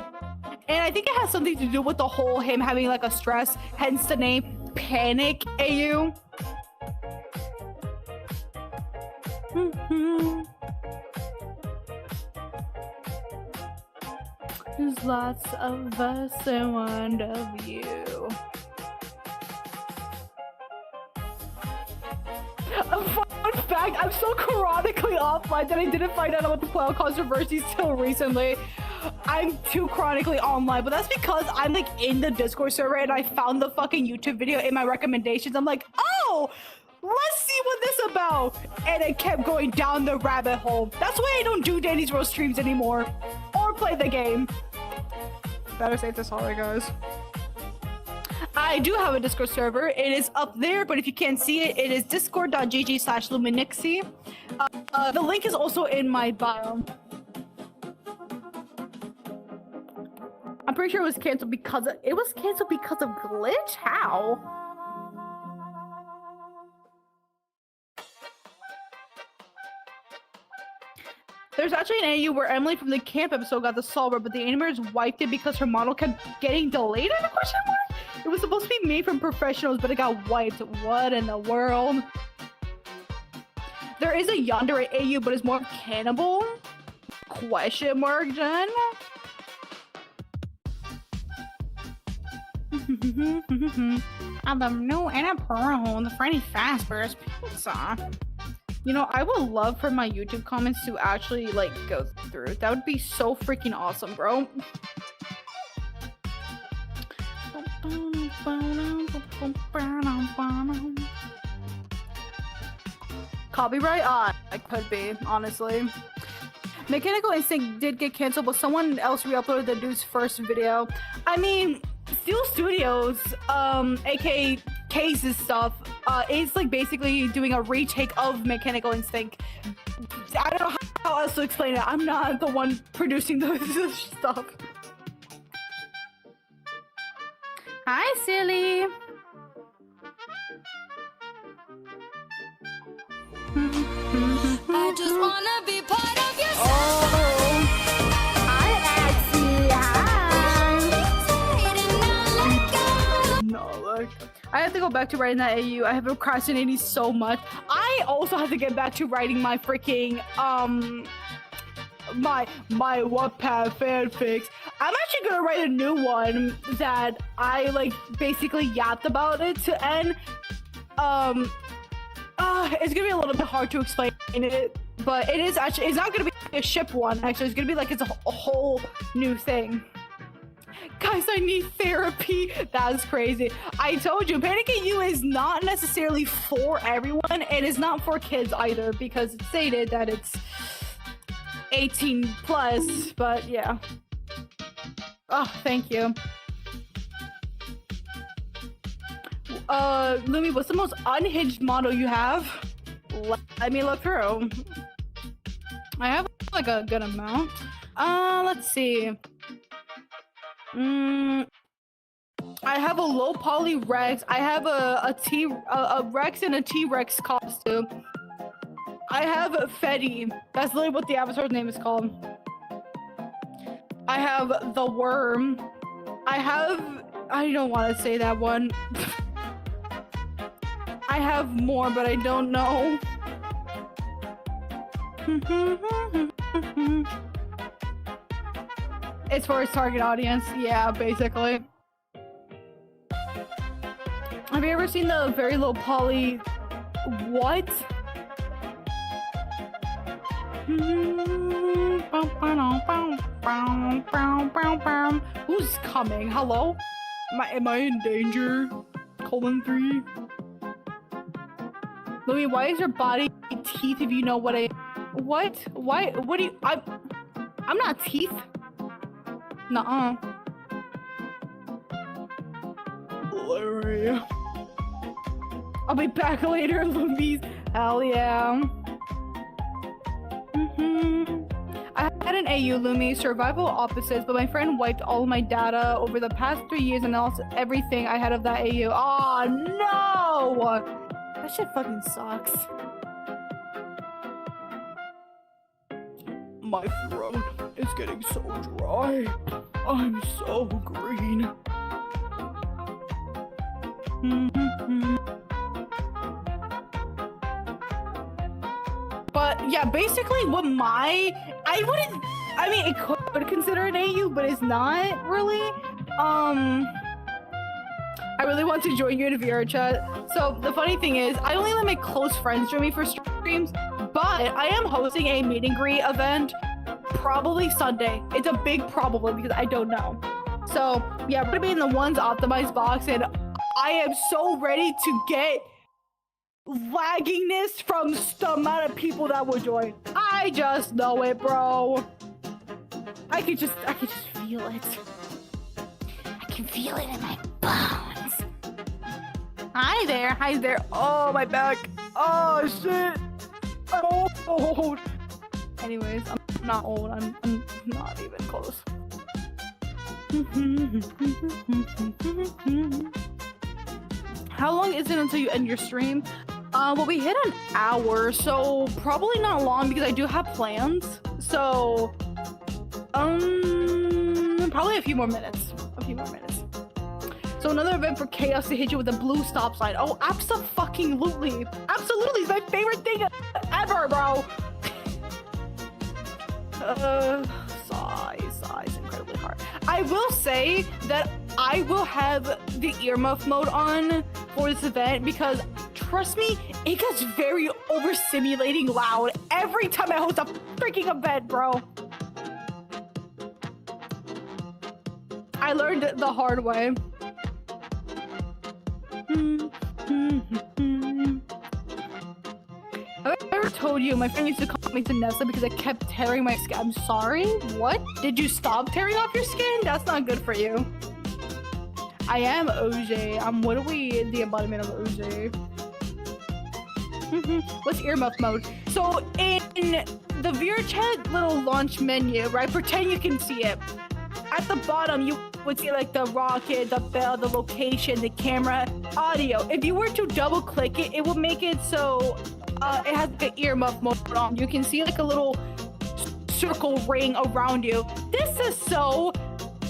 And I think it has something to do with the whole him having like a stress, hence the name Panic AU. There's lots of us and one of you. A fun fact I'm so chronically offline that I didn't find out about the playoff controversy till recently. I'm too chronically online, but that's because I'm like in the Discord server and I found the fucking YouTube video in my recommendations. I'm like, oh, let's see what this is about. And it kept going down the rabbit hole. That's why I don't do Danny's Roast streams anymore or play the game. Better safe than sorry, guys. I do have a Discord server. It is up there, but if you can't see it, it is discord.gg/Luminixy. The link is also in my bio. I'm pretty sure it was canceled because of glitch? How? There's actually an AU where Emily from the camp episode got the solver, but the animators wiped it because her model kept getting delayed in a question mark? It was supposed to be made from professionals, but it got wiped. What in the world? There is a yandere AU, but it's more cannibal? Question mark, Jen? And the new Annapurna, the Freddy Fazbear's pizza. You know, I would love for my YouTube comments to actually, like, go through. That would be so freaking awesome, bro. Copyright? It could be, honestly. Mechanical Instinct did get canceled, but someone else re-uploaded the dude's first video. I mean, Steel Studios, aka Case's stuff, is like basically doing a retake of Mechanical Instinct. I don't know how else to explain it. I'm not the one producing the stuff. Hi, silly. I just wanna be part of your No, like, I have to go back to writing that AU. I have been procrastinating so much. I also have to get back to writing my freaking my Wattpad fanfics. I'm actually gonna write a new one that I like basically yapped about it to end. It's gonna be a little bit hard to explain it, but it is actually, it's not gonna be a ship one, actually. It's gonna be like, it's a whole new thing. Guys, I need therapy. That's crazy. I told you, Panic at You is not necessarily for everyone. It is not for kids either, because it's stated that it's 18 plus, but yeah. Oh, thank you. Lumi, what's the most unhinged model you have? Let me look through. I have like a good amount. Let's see. I have a low poly Rex. I have a Rex and a T-Rex costume. I have Fetty. That's literally what the avatar's name is called. I have the Worm. I don't want to say that one. I have more, but I don't know. It's for its target audience. Yeah, basically. Have you ever seen the very low poly? What? Who's coming? Hello? Am I in danger? :3. Louis, why is your body teeth if you know what I... What? Why? What do you... I'm not teeth. Nuh-uh. Larry. I'll be back later, Louise. Hell yeah. I had an AU Lumi, survival opposites, but my friend wiped all of my data over the past 3 years and lost everything I had of that AU. Oh no! That shit fucking sucks. My throat is getting so dry. I'm so green. But yeah, basically what I mean, it could consider an AU, but it's not really. I really want to join you in Vrchat. So the funny thing is, I only let my close friends join me for streams streams, but I am hosting a meet and greet event probably Sunday. It's a big probably because I don't know. So yeah, we're gonna be in the ones optimized box, and I am so ready to get lagginess from the amount of people that will join. I just know it, bro. I can just feel it. I can feel it in my bones. Hi there. Oh, my back. Oh, shit. I'm old. Anyways, I'm not old. I'm not even close. How long is it until you end your stream? Well, we hit an hour, so probably not long because I do have plans. So, probably a few more minutes. So another event for chaos to hit you with a blue stop sign. Oh, abso-fucking-lutely. Absolutely, it's my favorite thing ever, bro. Sighs, incredibly hard. I will say that I will have the earmuff mode on for this event because, trust me, it gets very overstimulating loud every time I host a freaking event, bro. I learned it the hard way. Have I ever told you my friend used to call me Cynessa because I kept tearing my skin? I'm sorry? What? Did you stop tearing off your skin? That's not good for you. I am OJ. I'm literally the embodiment of OJ. What's earmuff mode? So in the Vrchat little launch menu, right? Pretend you can see it. At the bottom, you would see like the rocket, the bell, the location, the camera, audio. If you were to double click it, it will make it so it has like an earmuff mode on. You can see like a little circle ring around you. This is so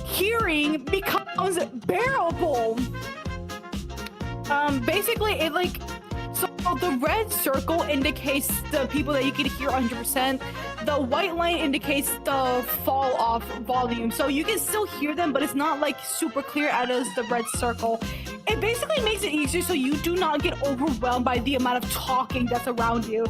hearing becomes bearable. Basically, it like, so the red circle indicates the people that you can hear 100%. The white line indicates the fall off volume. So you can still hear them, but it's not like super clear as the red circle. It basically makes it easier so you do not get overwhelmed by the amount of talking that's around you.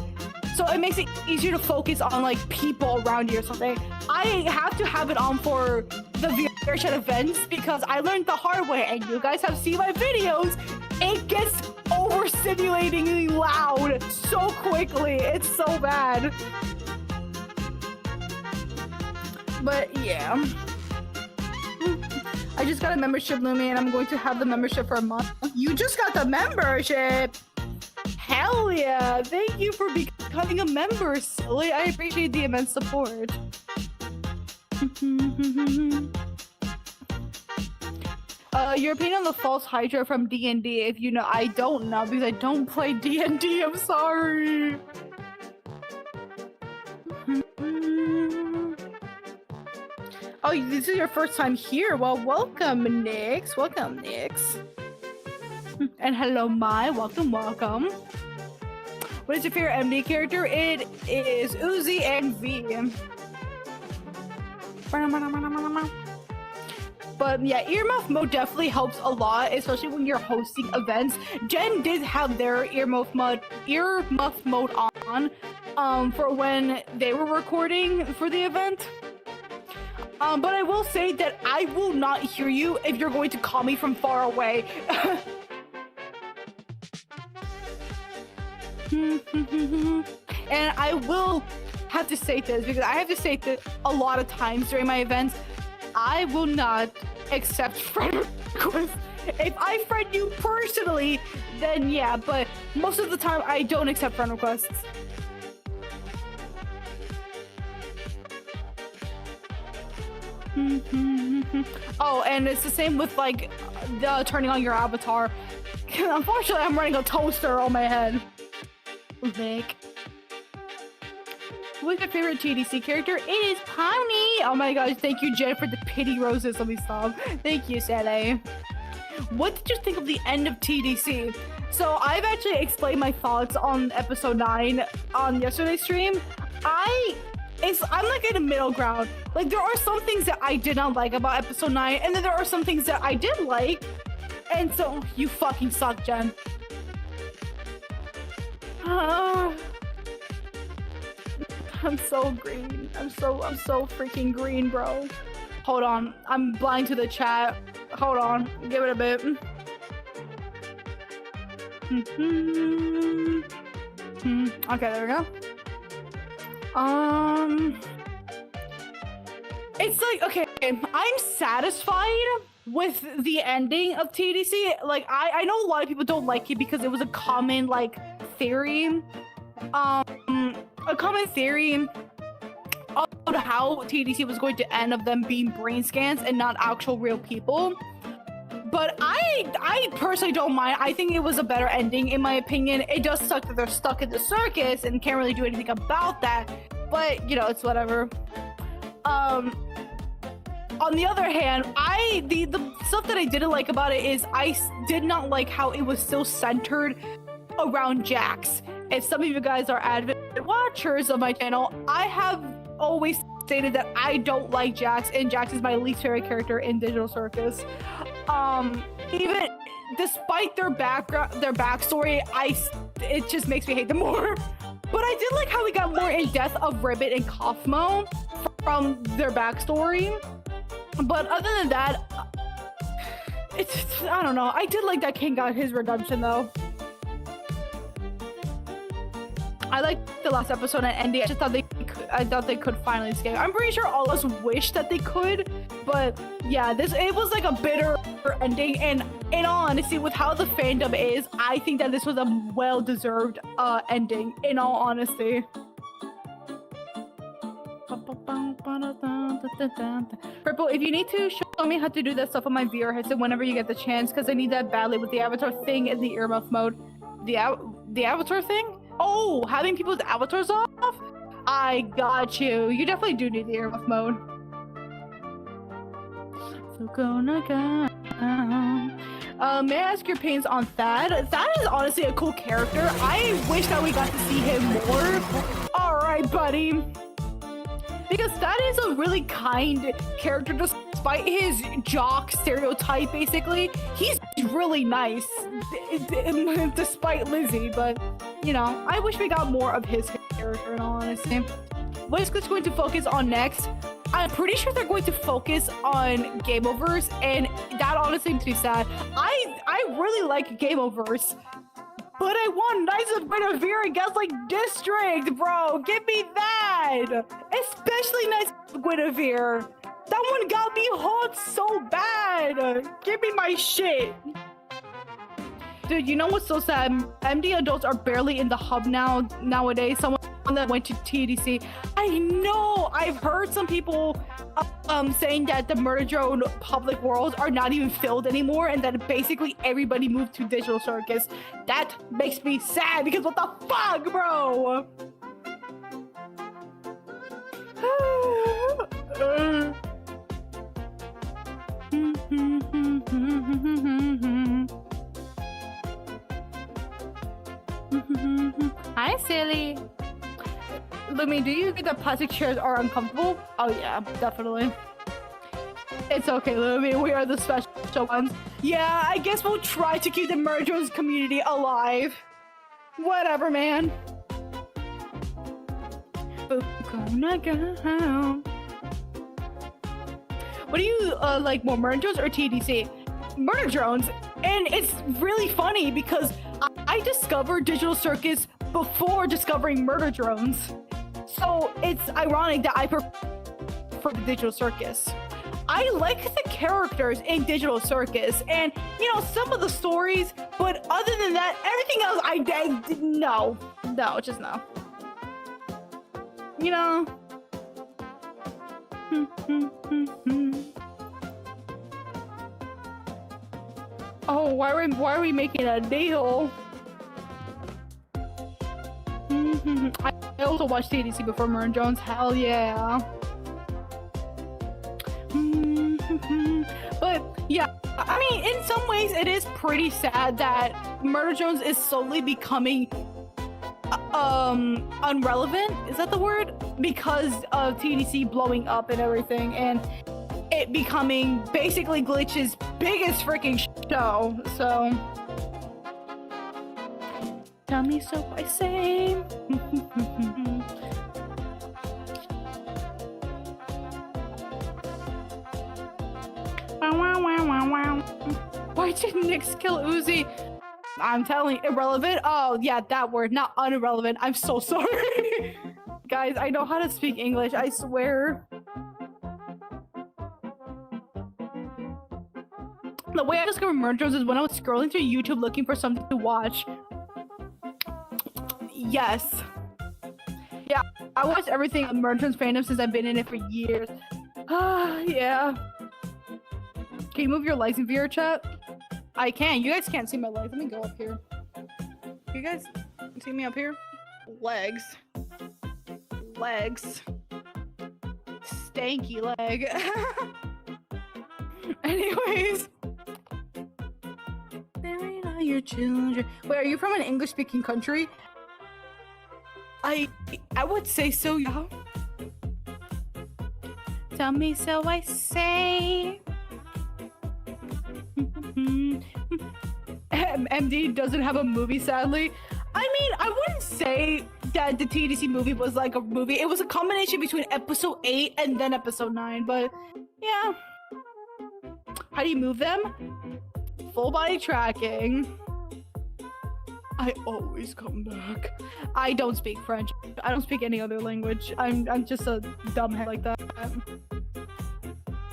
So it makes it easier to focus on like people around you or something. I have to have it on for the Vrchat events because I learned the hard way, and you guys have seen my videos. It gets overstimulatingly loud so quickly. It's so bad. But yeah. I just got a membership, Lumi, and I'm going to have the membership for a month. You just got the membership! Hell yeah! Thank you for becoming a member, silly. I appreciate the immense support. Your opinion on the false Hydra from D&D, if you know. I don't know because I don't play D&D, I'm sorry. Oh, this is your first time here. Well, welcome, Nix. Welcome, Nix. And hello, Mai. Welcome. What is your favorite MD character? It is Uzi and V. But yeah, earmuff mode definitely helps a lot, especially when you're hosting events. Jen did have their earmuff mode on for when they were recording for the event. But I will say that I will not hear you if you're going to call me from far away. And I will have to say this because I have to say this a lot of times during my events. I will not accept friend requests. If I friend you personally, then yeah, but most of the time I don't accept friend requests. Oh, and it's the same with like the turning on your avatar. Unfortunately, I'm running a toaster on my head. Vic. What's your favorite TDC character? It is Pony! Oh my gosh, thank you, Jen, for the pity roses. Let me stop. Thank you, Sally. What did you think of the end of TDC? So, I've actually explained my thoughts on episode 9 on yesterday's stream. I'm like in a middle ground. Like, there are some things that I did not like about episode 9, and then there are some things that I did like. And so, you fucking suck, Jen. I'm so green. I'm so freaking green, bro. Hold on. I'm blind to the chat. Hold on. Give it a bit. Okay, there we go. It's like, okay, I'm satisfied with the ending of TDC. Like, I know a lot of people don't like it because it was a common, like, theory. A common theory of how TDC was going to end, of them being brain scans and not actual real people. But I personally don't mind. I think it was a better ending, in my opinion. It does suck that they're stuck in the circus and can't really do anything about that. But, you know, it's whatever. On the other hand, the stuff that I didn't like about it is I did not like how it was still centered around Jax. If some of you guys are avid watchers of my channel, I have always stated that I don't like Jax, and Jax is my least favorite character in Digital Circus. Even despite their backstory, it just makes me hate them more. But I did like how we got more in depth of Ribbit and Kaufmo from their backstory. But other than that, it's I don't know. I did like that King got his redemption though. I liked the last episode and ending. I just thought I thought they could finally escape. I'm pretty sure all of us wish that they could, but yeah, it was like a bitter ending. And in all honesty, with how the fandom is, I think that this was a well-deserved ending. In all honesty. Purple, if you need to show me how to do that stuff on my VR headset whenever you get the chance, because I need that badly with the avatar thing in the earmuff mode. The avatar thing? Oh, having people's avatars off? I got you. You definitely do need the earmuff mode. So gonna go. May I ask your opinions on Thad? Thad is honestly a cool character. I wish that we got to see him more. Alright, buddy. Because Thad is a really kind character despite his jock stereotype, basically. He's really nice, despite Lizzie, but, you know, I wish we got more of his character, in all honesty. What is Glitch going to focus on next? I'm pretty sure they're going to focus on Game Overs, and that honestly makes me sad. I really like Game Overs, but I want Knights of Guinevere against, like, District, bro. Give me that! Especially Knights of Guinevere. That one got me hot so bad. Give me my shit. Dude, you know what's so sad? MD adults are barely in the hub nowadays. Someone that went to TDC. I know! I've heard some people saying that the Murder Drone public worlds are not even filled anymore, and that basically everybody moved to Digital Circus. That makes me sad, because what the fuck, bro? Hi, silly. Lumi, do you think that plastic chairs are uncomfortable? Oh yeah, definitely. It's okay, Lumi. We are the special ones. Yeah, I guess we'll try to keep the Murderers community alive. Whatever, man. What do you like more, Murder Drones or TDC? Murder Drones. And it's really funny because I discovered Digital Circus before discovering Murder Drones. So it's ironic that I prefer the Digital Circus. I like the characters in Digital Circus and, you know, some of the stories, but other than that, everything else no, just no. You know? Oh, why are we making a deal? I also watched TDC before Murder Jones. Hell yeah. But yeah, I mean, in some ways, it is pretty sad that Murder Jones is slowly becoming unrelevant. Is that the word? Because of TDC blowing up and everything, and it becoming basically Glitch's biggest freaking show. So tell me so I say. did Nyx kill Uzi? I'm telling you, irrelevant? Oh, yeah, that word, not irrelevant. I'm so sorry. Guys, I know how to speak English, I swear. The way I discovered murder drones is when I was scrolling through YouTube looking for something to watch. Yes. Yeah, I watched everything on murder drones fandom since I've been in it for years. Yeah. Can you move your legs in Vrchat? I can. You guys can't see my legs. Let me go up here. You guys see me up here? Legs. Legs. Stanky leg. Anyways. Bury all your children. Wait, are you from an English-speaking country? I would say so, yeah. Tell me so I say. MD doesn't have a movie, sadly. I mean, I wouldn't say that the TDC movie was like a movie. It was a combination between episode 8 and then episode 9, but yeah. How do you move them? Full body tracking. I always come back. I don't speak French. I don't speak any other language. I'm just a dumbhead like that.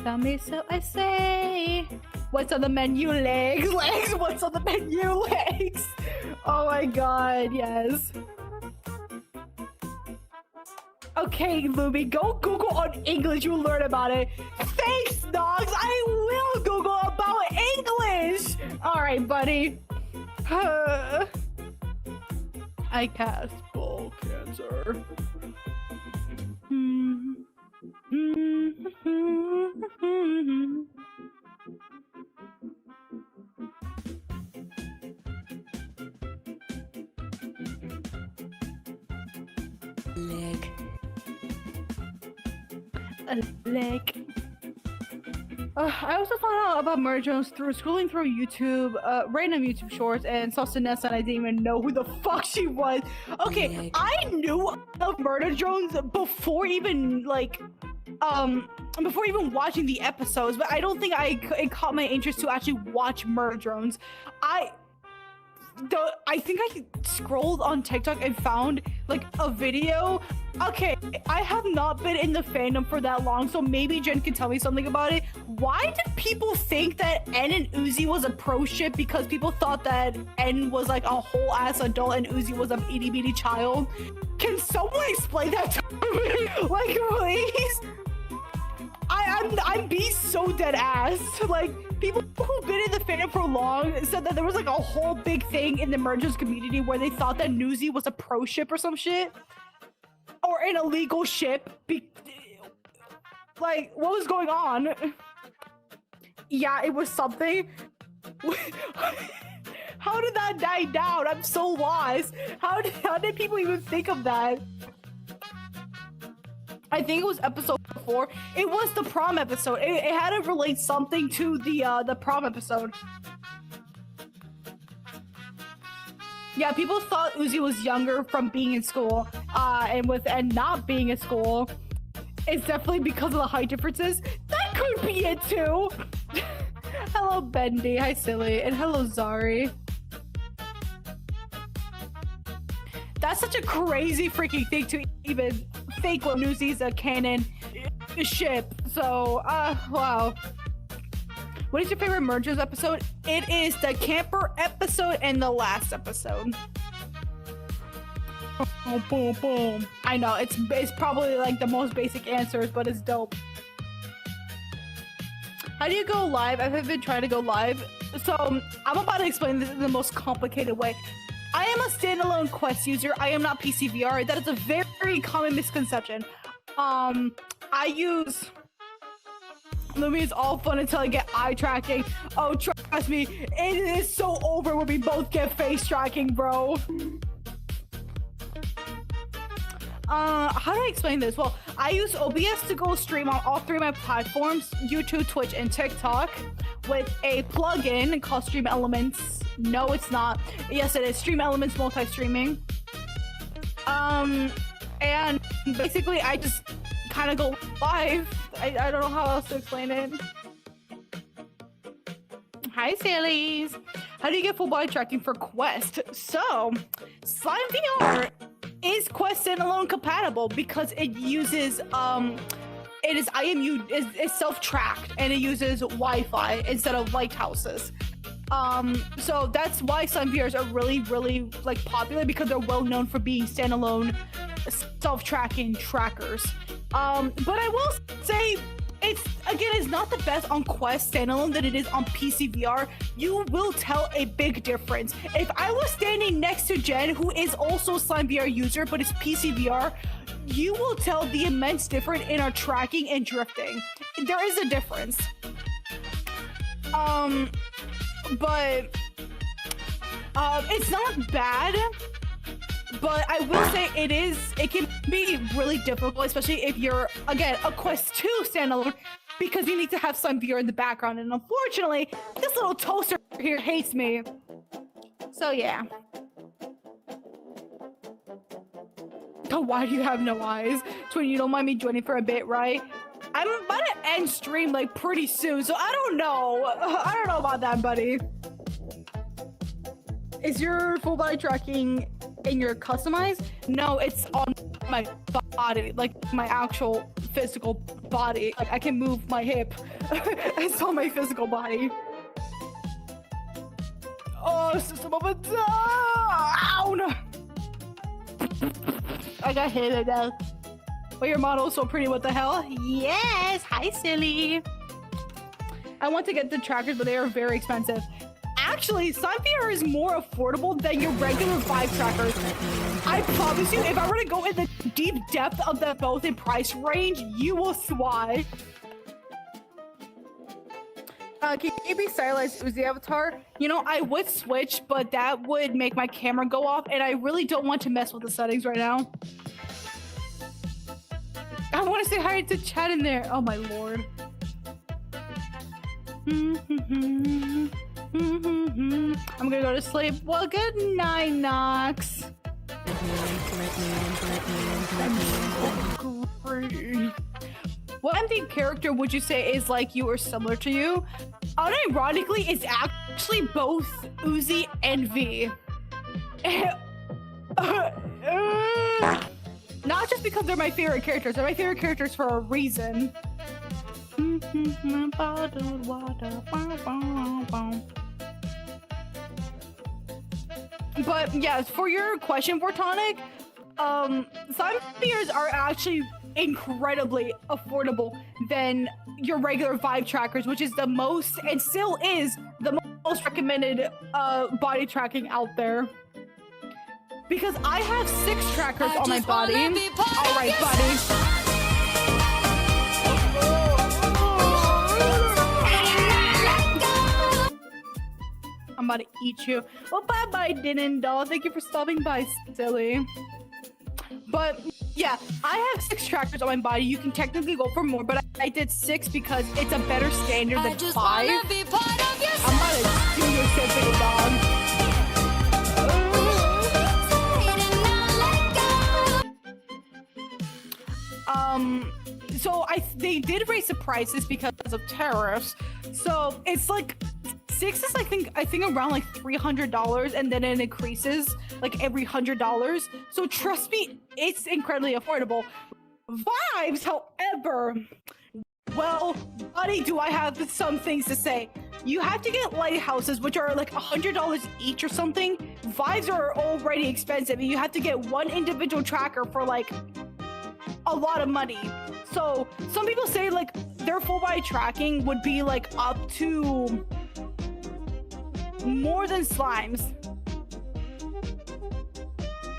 Tell me so I say. What's on the menu? Legs. Legs. What's on the menu? Legs. Oh my god, yes. Okay, Lumi, go Google on English. You'll learn about it. Thanks, dogs. I will Google about English. All right, buddy. I cast ball cancer. Leg. A leg. I also found out about murder drones through scrolling through YouTube, random YouTube shorts, and saw Cynessa, and I didn't even know who the fuck she was. Okay, I knew of murder drones before even like, before even watching the episodes, but I don't think it caught my interest to actually watch murder drones. I think I scrolled on TikTok and found like a video. Okay, I have not been in the fandom for that long, so maybe Jen can tell me something about it. Why did people think that N and Uzi was a pro ship? Because people thought that N was like a whole ass adult and Uzi was a itty bitty child. Can someone explain that to me? Like, please? I'm being so dead ass. Like, people who've been in the fandom for long said that there was like a whole big thing in the mergers community where they thought that Newsy was a pro ship or some shit. Or an illegal ship. Like, what was going on? Yeah, it was something. How did that die down? I'm so lost. How did people even think of that? I think it was episode 4. It was the prom episode. It had to relate something to the prom episode. Yeah, people thought Uzi was younger from being in school, and not being in school. It's definitely because of the height differences. That could be it too. Hello, Bendy. Hi, Silly, and hello, Zari. That's such a crazy freaking thing to even think when Uzi's a canon ship. So, wow. What is your favorite mergers episode? It is the camper episode and the last episode. Oh, boom, boom. I know, it's probably like the most basic answers, but it's dope. How do you go live? I've been trying to go live. So, I'm about to explain this in the most complicated way. I am a standalone Quest user. I am not PCVR. That is a very common misconception. I use... Lumi is all fun until I get eye tracking. Oh, trust me, it is so over when we both get face tracking, bro. How do I explain this? Well, I use OBS to go stream on all 3 of my platforms, YouTube, Twitch, and TikTok, with a plugin called Stream Elements. No, it's not. Yes, it is. Stream Elements multi-streaming. And basically, I just kind of go live. I don't know how else to explain it. Hi, Hi, Sallys. How do you get full body tracking for Quest? So, Slime VR is Quest standalone compatible because it uses it is IMU is self-tracked and it uses Wi-Fi instead of lighthouses. So that's why Slime VRs are really like popular, because they're well known for being standalone self-tracking trackers. But I will say it's not the best on Quest standalone than it is on PC VR. You will tell a big difference. If I was standing next to Jen, who is also a Slime VR user but it's PC VR, you will tell the immense difference in our tracking and drifting. There is a difference. But it's not bad. But I will say it can be really difficult, especially if you're, again, a Quest 2 standalone, because you need to have Slime VR in the background. And unfortunately, this little toaster here hates me. So yeah. Oh, why do you have no eyes? Twin, you don't mind me joining for a bit, right? I'm about to end stream like pretty soon, so I don't know. I don't know about that, buddy. Is your full body tracking in your customized? No, it's on my body, like my actual physical body. Like I can move my hip. It's on my physical body. Oh, system of a down! I got hit at that. But your model is so pretty, what the hell? Yes! Hi, silly! I want to get the trackers, but they are very expensive. Actually, Slime VR is more affordable than your regular Vive trackers. I promise you, if I were to go in the deep depth of them both in price range, you will swat. Can you be stylized Uzi avatar? You know, I would switch, but that would make my camera go off, and I really don't want to mess with the settings right now. I want to say hi to chat in there. Oh my lord. I'm gonna go to sleep. Well, good night, Nox. What empty character would you say is like you or similar to you? Unironically, it's actually both Uzi and V. Not just because they're my favorite characters. They're my favorite characters for a reason. But yeah, for your question, Vortonic, Slime VRs are actually incredibly affordable than your regular Vive trackers, which is the most, and still is, the most recommended body tracking out there. Because I have 6 trackers on my body. Alright, buddy. I'm about to eat you. Well, bye-bye, Dinin Doll. Thank you for stopping by, silly. But yeah, I have 6 trackers on my body. You can technically go for more, but I did 6 because it's a better standard than 5. I'm about to do your symphony, dog. So they did raise the prices because of tariffs. So it's like 6 is I think around like $300, and then it increases like every $100. So trust me, it's incredibly affordable. Vives, however, well, buddy, do I have some things to say. You have to get lighthouses, which are like $100 each or something. Vives are already expensive, and you have to get one individual tracker for like a lot of money. So some people say like their full body tracking would be like up to more than Slime's.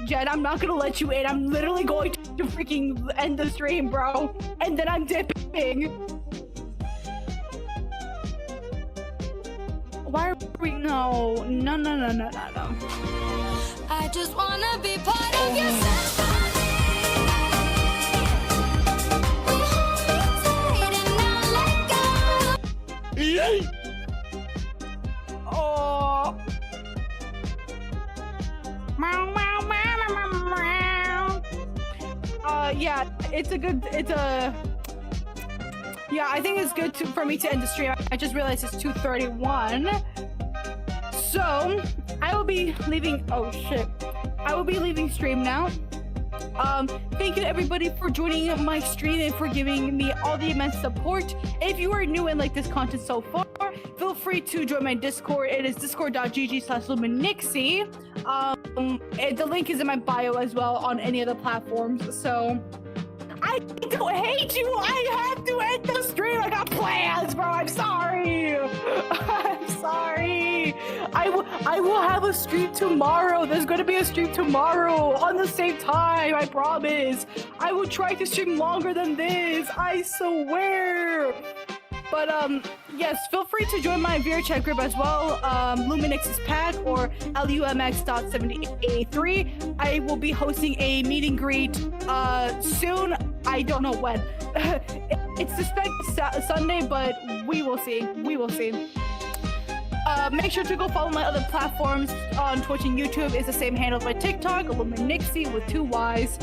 Jen, I'm not gonna let you in. I'm literally going to freaking end the stream, bro. And then I'm dipping. Why are we? No. I just wanna be part of your symphony. Yay! Oh. Yeah, it's a Yeah, I think it's good for me to end the stream. I just realized it's 2:31. So I will be leaving. Oh shit! I will be leaving stream now. Thank you to everybody for joining my stream and for giving me all the immense support. If you are new and like this content so far, feel free to join my Discord. It is discord.gg/Luminixy. And the link is in my bio as well on any of the platforms. So I don't hate you. I have to end the stream. I got plans, bro. I'm sorry. I'm sorry. I will have a stream tomorrow. There's going to be a stream tomorrow on the same time. I promise. I will try to stream longer than this. I swear. But yes, feel free to join my Vrchat group as well. Luminix's pack or LUMX.7083. I will be hosting a meet and greet soon. I don't know when. It's suspect Sunday, but we will see. We will see. Make sure to go follow my other platforms on Twitch and YouTube. It's the same handle as my TikTok, Luminixy with 2 Y's.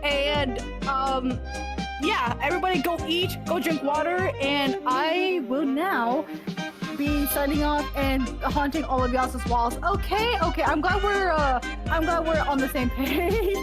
And yeah, everybody go eat, go drink water, and I will now be signing off and haunting all of y'all's walls. Okay, I'm glad we're on the same page.